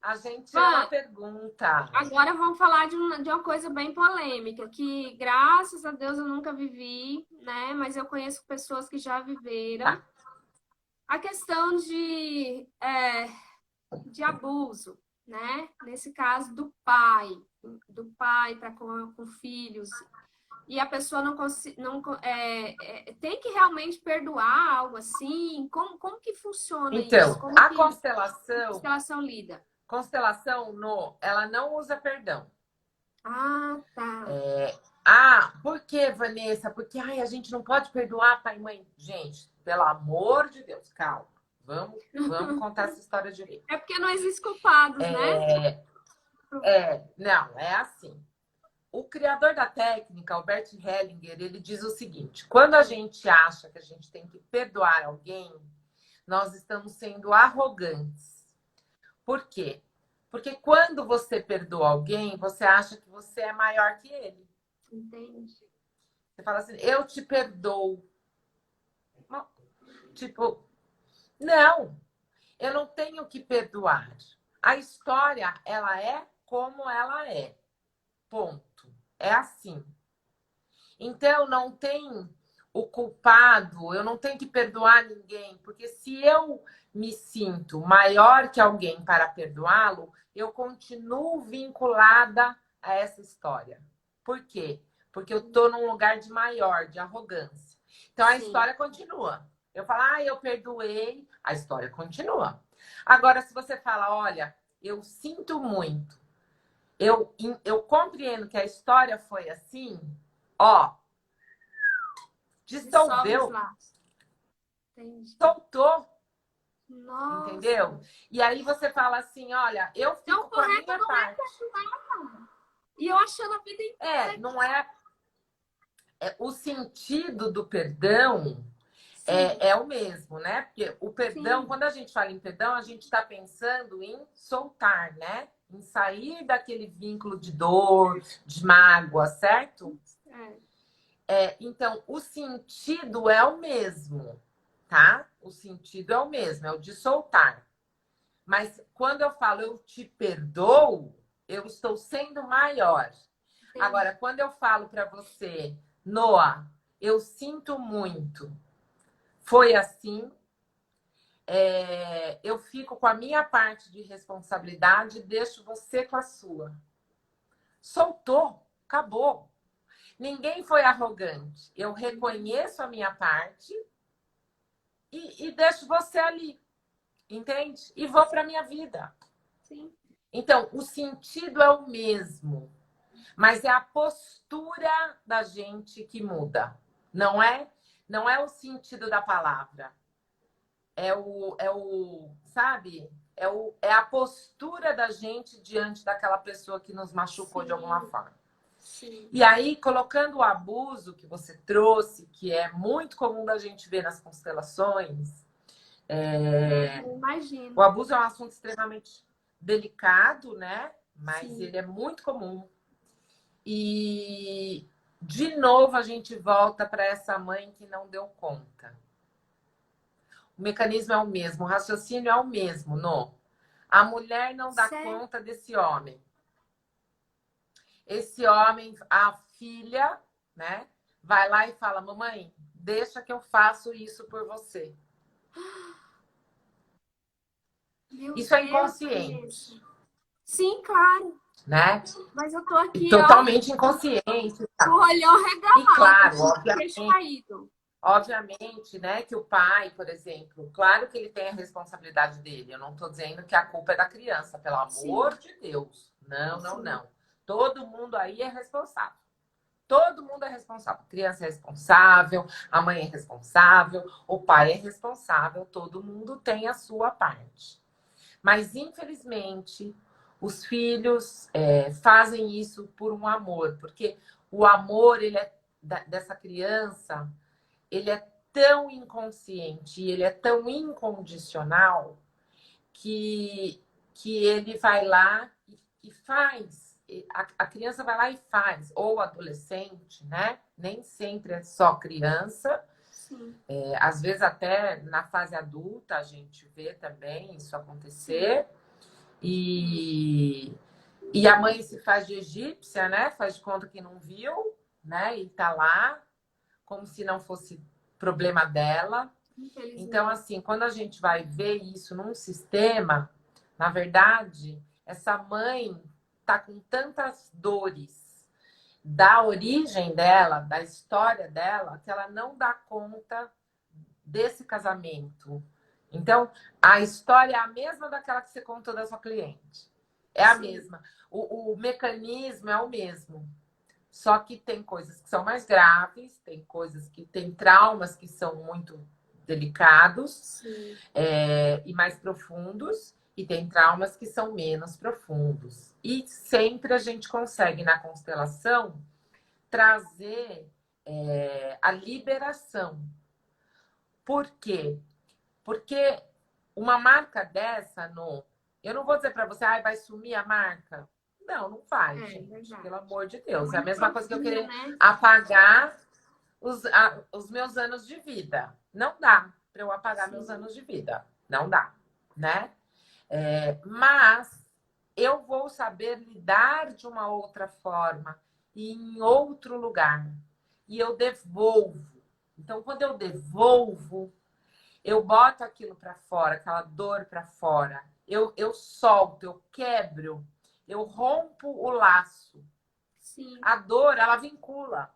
S2: A gente ama pergunta.
S1: Agora vamos falar de uma coisa bem polêmica, que graças a Deus eu nunca vivi, né? Mas eu conheço pessoas que já viveram.
S2: Tá.
S1: A questão de abuso, né? Nesse caso do pai para com filhos. E a pessoa tem que realmente perdoar algo assim? Como que funciona isso?
S2: Então,
S1: Como
S2: a
S1: que
S2: constelação,
S1: a constelação lida?
S2: ela não usa perdão.
S1: Ah, tá.
S2: Por que, Vanessa? Porque a gente não pode perdoar pai e mãe. Gente, pelo amor de Deus, calma. Vamos contar essa história direito.
S1: É porque não existem culpados, né?
S2: Não, é assim. O criador da técnica, Albert Hellinger, ele diz o seguinte: quando a gente acha que a gente tem que perdoar alguém, nós estamos sendo arrogantes. Por quê? Porque quando você perdoa alguém, você acha que você é maior que ele.
S1: Entendi.
S2: Você fala assim, eu te perdoo. Tipo, não, eu não tenho que perdoar. A história, ela é como ela é. Ponto. É assim. Então, não tem o culpado, eu não tenho que perdoar ninguém, porque se eu me sinto maior que alguém para perdoá-lo, eu continuo vinculada a essa história. Por quê? Porque eu estou num lugar de maior, de arrogância. Então, a história continua. Eu falo, eu perdoei, a história continua. Agora, se você fala, olha, eu sinto muito, eu compreendo que a história foi assim, dissolveu, soltou.
S1: Nossa.
S2: Entendeu? E aí você fala assim, olha, eu
S1: Então,
S2: fico com a
S1: correto
S2: minha
S1: não é
S2: parte.
S1: questionar. E eu achando a vida inteira.
S2: Não é, o sentido do perdão
S1: Sim,
S2: é o mesmo, né? Porque o perdão,
S1: sim.
S2: quando a gente fala em perdão, a gente está pensando em soltar, né? Em sair daquele vínculo de dor, de mágoa, certo? Então, o sentido é o mesmo, tá? O sentido é o mesmo, é o de soltar. Mas quando eu falo eu te perdoo, eu estou sendo maior.
S1: Entendi.
S2: Agora, quando eu falo para você, Noah, eu sinto muito, foi assim, eu fico com a minha parte de responsabilidade e deixo você com a sua. Soltou, acabou. Ninguém foi arrogante. Eu reconheço a minha parte e deixo você ali, entende? E vou para minha vida.
S1: Sim.
S2: Então, o sentido é o mesmo, mas é a postura da gente que muda. Não é o sentido da palavra. Sabe? É a postura da gente diante daquela pessoa que nos machucou de alguma forma.
S1: Sim.
S2: E aí, colocando o abuso que você trouxe, que é muito comum da gente ver nas constelações,
S1: Imagino.
S2: o abuso é um assunto extremamente delicado, né? Mas
S1: Sim.
S2: ele é muito comum. E, de novo, a gente volta para essa mãe que não deu conta. O mecanismo é o mesmo, o raciocínio é o mesmo, não? A mulher não dá conta desse homem. Esse homem, a filha, né? Vai lá e fala, mamãe, deixa que eu faço isso por você. Isso é inconsciente.
S1: Sim, claro.
S2: Né?
S1: Mas eu tô aqui,
S2: totalmente inconsciente.
S1: O olhão regalado.
S2: E claro, obviamente, né, que o pai, por exemplo, claro que ele tem a responsabilidade dele. Eu não estou dizendo que a culpa é da criança, pelo amor de Deus. Não. Todo mundo aí é responsável. Todo mundo é responsável. A criança é responsável, a mãe é responsável, o pai é responsável, todo mundo tem a sua parte. Mas, infelizmente, os filhos fazem isso por um amor, porque o amor dessa criança, ele é tão inconsciente, ele é tão incondicional que ele vai lá e faz. A criança vai lá e faz, ou adolescente, né? Nem sempre é só criança. Às vezes até na fase adulta a gente vê também isso acontecer. E a mãe se faz de egípcia, né? Faz de conta que não viu, né? E tá lá, como se não fosse problema dela. Então, assim, quando a gente vai ver isso num sistema, na verdade, essa mãe tá com tantas dores da origem dela, da história dela, que ela não dá conta desse casamento. Então, a história é a mesma daquela que você contou da sua cliente. É a mesma. O mecanismo é o mesmo. Só que tem coisas que são mais graves, tem coisas que tem traumas que são muito delicados e mais profundos, e tem traumas que são menos profundos. E sempre a gente consegue, na constelação, trazer a liberação. Por quê? Porque uma marca dessa, eu não vou dizer para você, vai sumir a marca. Não vai, gente. Pelo amor de Deus. É a mesma coisa que eu querer apagar os meus anos de vida. Não dá para eu apagar meus anos de vida. Não dá, né? Mas eu vou saber lidar de uma outra forma e em outro lugar. E eu devolvo. Então, quando eu devolvo, eu boto aquilo para fora, aquela dor para fora. Eu solto, eu quebro, eu rompo o laço. A dor, ela vincula.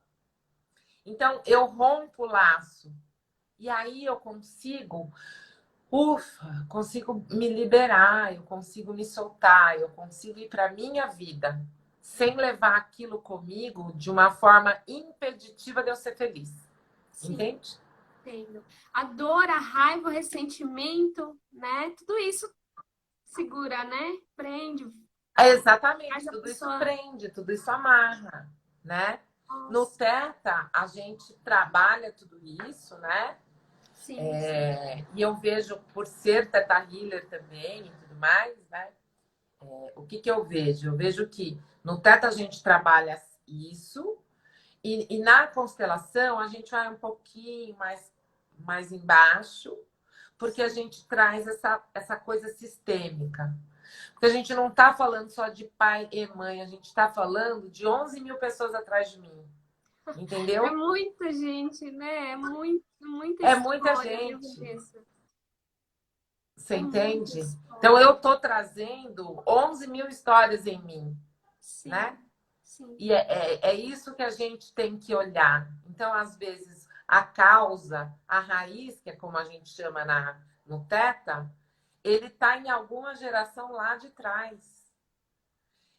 S2: Então, eu rompo o laço. E aí eu consigo me liberar, eu consigo me soltar, eu consigo ir para minha vida sem levar aquilo comigo de uma forma impeditiva de eu ser feliz. Entende?
S1: Entendo. A dor, a raiva, o ressentimento, né? Tudo isso segura, né? Prende, faz
S2: Exatamente,
S1: a
S2: tudo isso
S1: pessoa.
S2: prende, tudo isso amarra, né? No
S1: Nossa,
S2: Teta, a gente trabalha tudo isso, né?
S1: sim, sim.
S2: E eu vejo, por ser Teta Healer também e tudo mais, né? O que eu vejo? Eu vejo que no Teta a gente trabalha isso, e na constelação a gente vai um pouquinho mais embaixo, porque a gente traz essa coisa sistêmica. Porque a gente não está falando só de pai e mãe, a gente está falando de 11 mil pessoas atrás de mim.
S1: É
S2: Entendeu?
S1: muita gente, né? É muita
S2: É muita
S1: história, viu,
S2: gente.
S1: Vanessa?
S2: Você
S1: É muita
S2: entende? Então
S1: história.
S2: eu tô trazendo 11 mil histórias em mim, né?
S1: Sim, sim,
S2: E é isso que a gente tem que olhar. Então, às vezes, a causa, a raiz, que é como a gente chama no Teta, ele está em alguma geração lá de trás.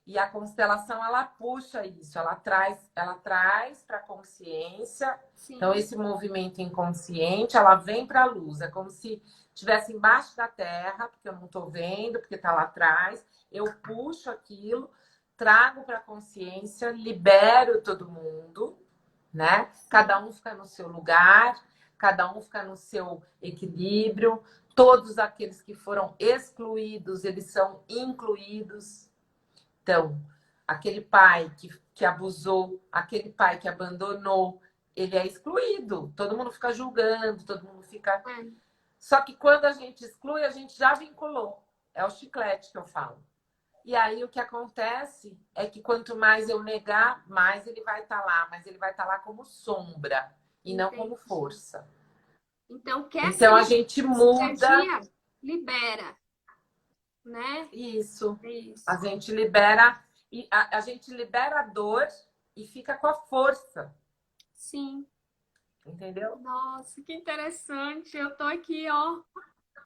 S2: E a constelação, ela puxa isso, ela traz para a consciência. Então,
S1: sim.
S2: esse movimento inconsciente, ela vem para a luz. É como se estivesse embaixo da terra, porque eu não estou vendo, porque está lá atrás. Eu puxo aquilo, trago para a consciência, libero todo mundo, né? Cada um fica no seu lugar, cada um fica no seu equilíbrio. Todos aqueles que foram excluídos, eles são incluídos. Então, aquele pai que abusou, aquele pai que abandonou, ele é excluído. Todo mundo fica julgando, todo mundo fica.
S1: É,
S2: Só que quando a gente exclui, a gente já vinculou. É o chiclete que eu falo. E aí o que acontece é que quanto mais eu negar, mais ele vai estar lá, mas ele vai estar lá como sombra e não como
S1: entendi.
S2: força.
S1: Então, quer se
S2: Então a gente
S1: essa
S2: muda
S1: energia, libera, né?
S2: isso.
S1: É
S2: A
S1: isso.
S2: gente libera e a gente libera a dor e fica com a força.
S1: Sim.
S2: Entendeu?
S1: Nossa, que interessante. Eu tô aqui, ó,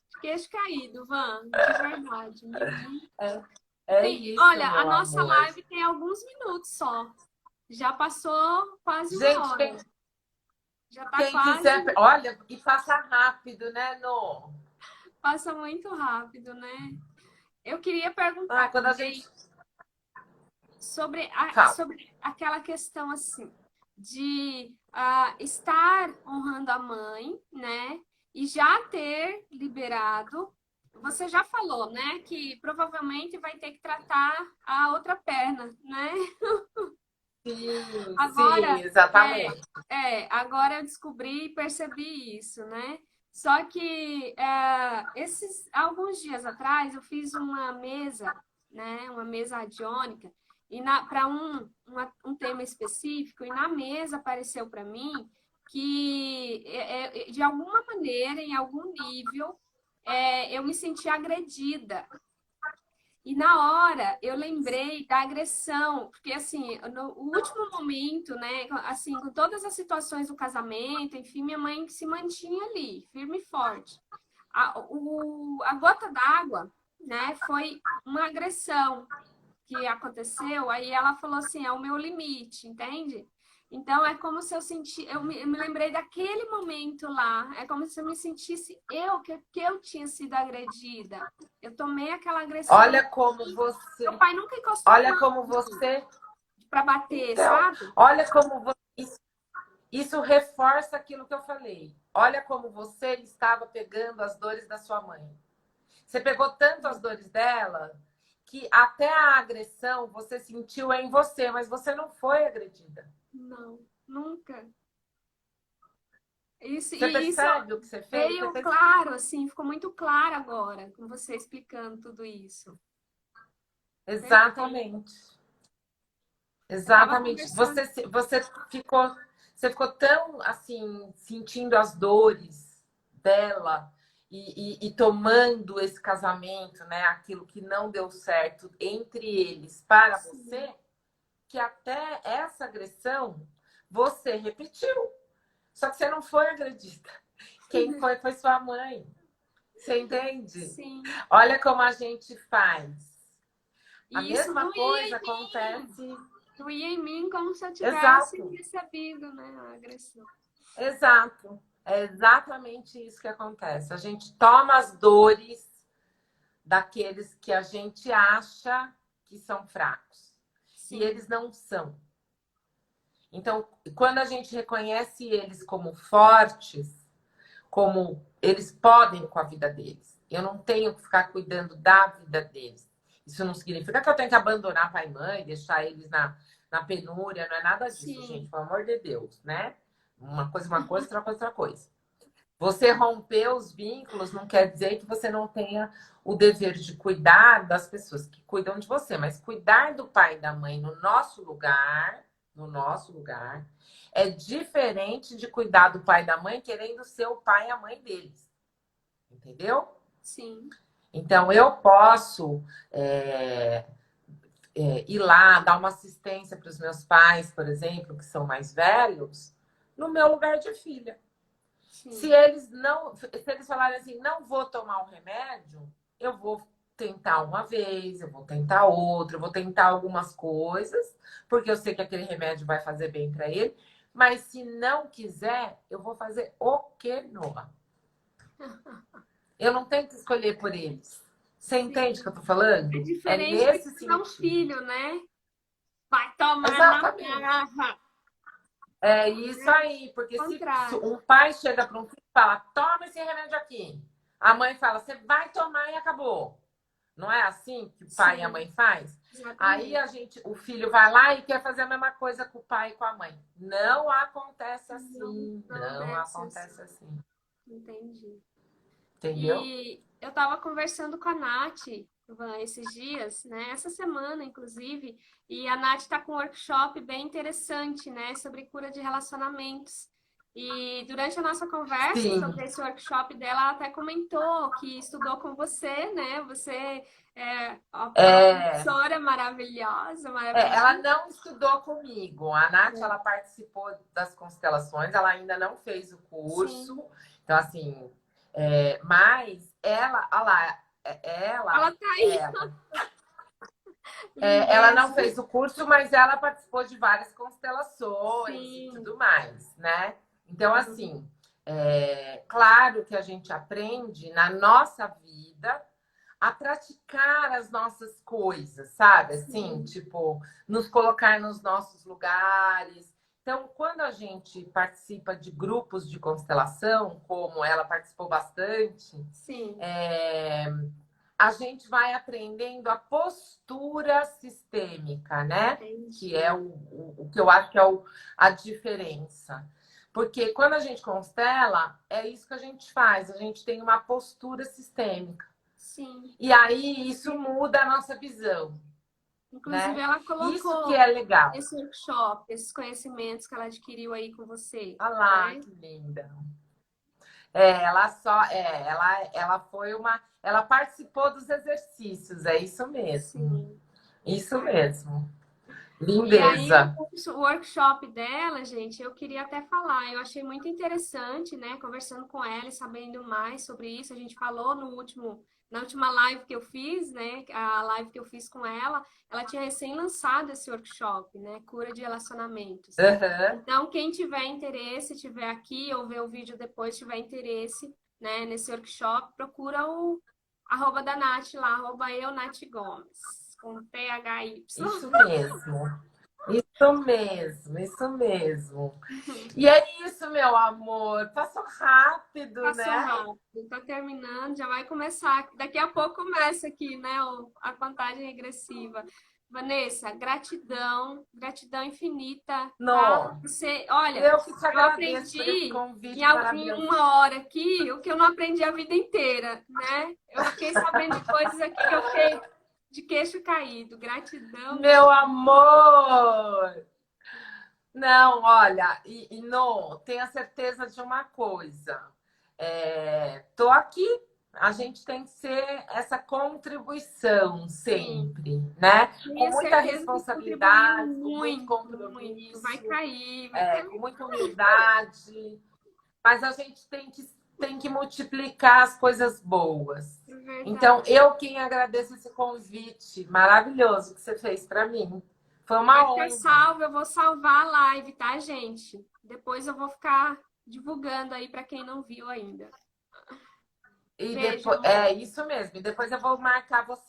S1: de queixo caído, Van, de verdade.
S2: É, é isso,
S1: Olha, a
S2: meu
S1: nossa
S2: amor.
S1: live tem alguns minutos só. Já passou quase uma
S2: Gente,
S1: hora. Já tá
S2: quem
S1: quase.
S2: quiser. Olha, e passa rápido, né, No?
S1: Passa muito rápido, né? Eu queria perguntar
S2: Quando a gente
S1: também sobre,
S2: fala.
S1: sobre aquela questão assim de estar honrando a mãe, né? E já ter liberado. Você já falou, né? Que provavelmente vai ter que tratar a outra perna, né?
S2: Sim, sim,
S1: Agora,
S2: exatamente.
S1: agora eu descobri e percebi isso, né? Só que alguns dias atrás eu fiz uma mesa, né? Uma mesa radiônica e para um tema específico e na mesa apareceu para mim que de alguma maneira, em algum nível, eu me senti agredida. E na hora eu lembrei da agressão, porque assim, no último momento, né, assim, com todas as situações do casamento, enfim, minha mãe se mantinha ali, firme e forte. A gota d'água, né, foi uma agressão que aconteceu, aí ela falou assim, é o meu limite, entende? Então é como se eu me lembrei daquele momento lá, é como se eu me sentisse que eu tinha sido agredida. Eu tomei aquela agressão,
S2: Olha como
S1: meu
S2: você.
S1: pai nunca encostou a
S2: Olha
S1: mão
S2: como você.
S1: para bater,
S2: Então,
S1: sabe?
S2: olha como você. Isso reforça aquilo que eu falei. Olha como você estava pegando as dores da sua mãe. Você pegou tanto as dores dela que até a agressão você sentiu em você, mas você não foi agredida.
S1: Não, nunca. Isso,
S2: Você
S1: e isso
S2: percebe o que você fez? Você
S1: veio
S2: fez
S1: claro, assim, ficou muito claro agora, com você explicando tudo isso. Perfeito.
S2: exatamente.
S1: Eu estava
S2: Exatamente.
S1: conversando.
S2: Você ficou tão assim, sentindo as dores dela e tomando esse casamento, né? Aquilo que não deu certo entre eles para
S1: Sim,
S2: você, que até essa agressão você repetiu. Só que você não foi agredida. Quem foi sua mãe. Você entende?
S1: sim.
S2: Olha como a gente faz. A
S1: E isso
S2: mesma
S1: doía
S2: coisa
S1: em mim.
S2: acontece.
S1: Doía em mim como se eu tivesse
S2: Exato.
S1: recebido, né, a agressão.
S2: Exato. É exatamente isso que acontece. A gente toma as dores daqueles que a gente acha que são fracos.
S1: Sim.
S2: E eles não são. Então, quando a gente reconhece eles como fortes, como eles podem com a vida deles, eu não tenho que ficar cuidando da vida deles. Isso não significa que eu tenho que abandonar pai e mãe, deixar eles na penúria, não é nada disso,
S1: Sim.
S2: gente, pelo amor de Deus, né? Uma coisa, outra coisa, outra coisa. Você romper os vínculos não quer dizer que você não tenha o dever de cuidar das pessoas que cuidam de você, mas cuidar do pai e da mãe no nosso lugar, é diferente de cuidar do pai e da mãe querendo ser o pai e a mãe deles. Entendeu?
S1: Sim.
S2: Então, eu posso ir lá, dar uma assistência para os meus pais, por exemplo, que são mais velhos, no meu lugar de filha.
S1: Sim.
S2: Se eles falarem assim, não vou tomar um remédio, eu vou tentar uma vez, eu vou tentar outra, eu vou tentar algumas coisas, porque eu sei que aquele remédio vai fazer bem para ele. Mas se não quiser, eu vou fazer o que, Noah? Eu não tenho que escolher por eles. Você entende o que eu tô falando?
S1: É diferente
S2: nesse
S1: de um filho, né? Vai tomar
S2: Exatamente.
S1: na garra.
S2: É isso aí, porque se um pai chega para um filho e fala, toma esse remédio aqui. A mãe fala, você vai tomar e acabou. Não é assim que o pai
S1: Sim.
S2: e a mãe faz?
S1: Exatamente.
S2: Aí o filho vai lá e quer fazer a mesma coisa com o pai e com a mãe. Não acontece assim. Não acontece assim.
S1: Entendi.
S2: Entendeu?
S1: E eu tava conversando com a Nath esses dias, né? Essa semana, inclusive, e a Nath tá com um workshop bem interessante, né? Sobre cura de relacionamentos. E durante a nossa conversa
S2: Sim.
S1: sobre esse workshop dela, ela até comentou que estudou com você, né? Você é uma professora maravilhosa, maravilhosa.
S2: Ela não estudou comigo. A Nath, ela participou das constelações, ela ainda não fez o curso.
S1: Sim.
S2: Então, assim, mas ela, olha lá,
S1: Ela tá aí.
S2: Ela não fez o curso, mas ela participou de várias constelações. Sim. E tudo mais, né? Então, assim, claro que a gente aprende na nossa vida a praticar as nossas coisas, sabe? Assim, tipo, nos colocar nos nossos lugares. Então, quando a gente participa de grupos de constelação, como ela participou bastante,
S1: Sim.
S2: A gente vai aprendendo a postura sistêmica, né?
S1: Entendi.
S2: Que é o que eu acho que é a diferença. Porque quando a gente constela, é isso que a gente faz. A gente tem uma postura sistêmica.
S1: Sim.
S2: E aí isso muda a nossa visão.
S1: Inclusive,
S2: né?
S1: ela colocou
S2: Isso que é legal.
S1: esse workshop, esses conhecimentos que ela adquiriu aí com você.
S2: Olha lá,
S1: né?
S2: que linda. Ela foi ela participou dos exercícios, é isso mesmo.
S1: Sim.
S2: Isso mesmo.
S1: E
S2: Lindeza.
S1: aí, o workshop dela, gente, eu queria até falar, eu achei muito interessante, né? Conversando com ela e sabendo mais sobre isso, a gente falou na última live que eu fiz, né? A live que eu fiz com ela tinha recém lançado esse workshop, né? Cura de relacionamentos.
S2: Uhum.
S1: Então, quem tiver interesse, tiver aqui ou ver o vídeo depois, tiver interesse, né, nesse workshop, procura o @ da Nath lá, @eu_nath_gomes, com THY.
S2: Isso mesmo. Isso mesmo, isso mesmo. E é isso, meu amor. Passou rápido,
S1: Passou
S2: né?
S1: rápido, tá terminando, já vai começar. Daqui a pouco começa aqui, né, a contagem regressiva. Vanessa, gratidão infinita.
S2: Não.
S1: Tá? Você, olha,
S2: Eu que te agradeço por esse
S1: aprendi
S2: convite
S1: em
S2: maravilhoso.
S1: uma hora aqui o que eu não aprendi a vida inteira, né? Eu fiquei sabendo de coisas aqui que eu fiquei de queixo caído. Gratidão.
S2: Meu amor! Não, olha, tenha certeza de uma coisa. Tô aqui. A gente tem que ser essa contribuição sempre, né? Com muita responsabilidade, com muito compromisso.
S1: Vai cair.
S2: Com muita humildade. Mas a gente tem que multiplicar as coisas boas. Então, eu quem agradeço esse convite maravilhoso que você fez para mim. Foi uma honra.
S1: Eu vou salvar a live, tá, gente? Depois eu vou ficar divulgando aí para quem não viu ainda.
S2: E
S1: Beijo,
S2: depois,
S1: amor.
S2: é isso mesmo. E depois eu vou marcar você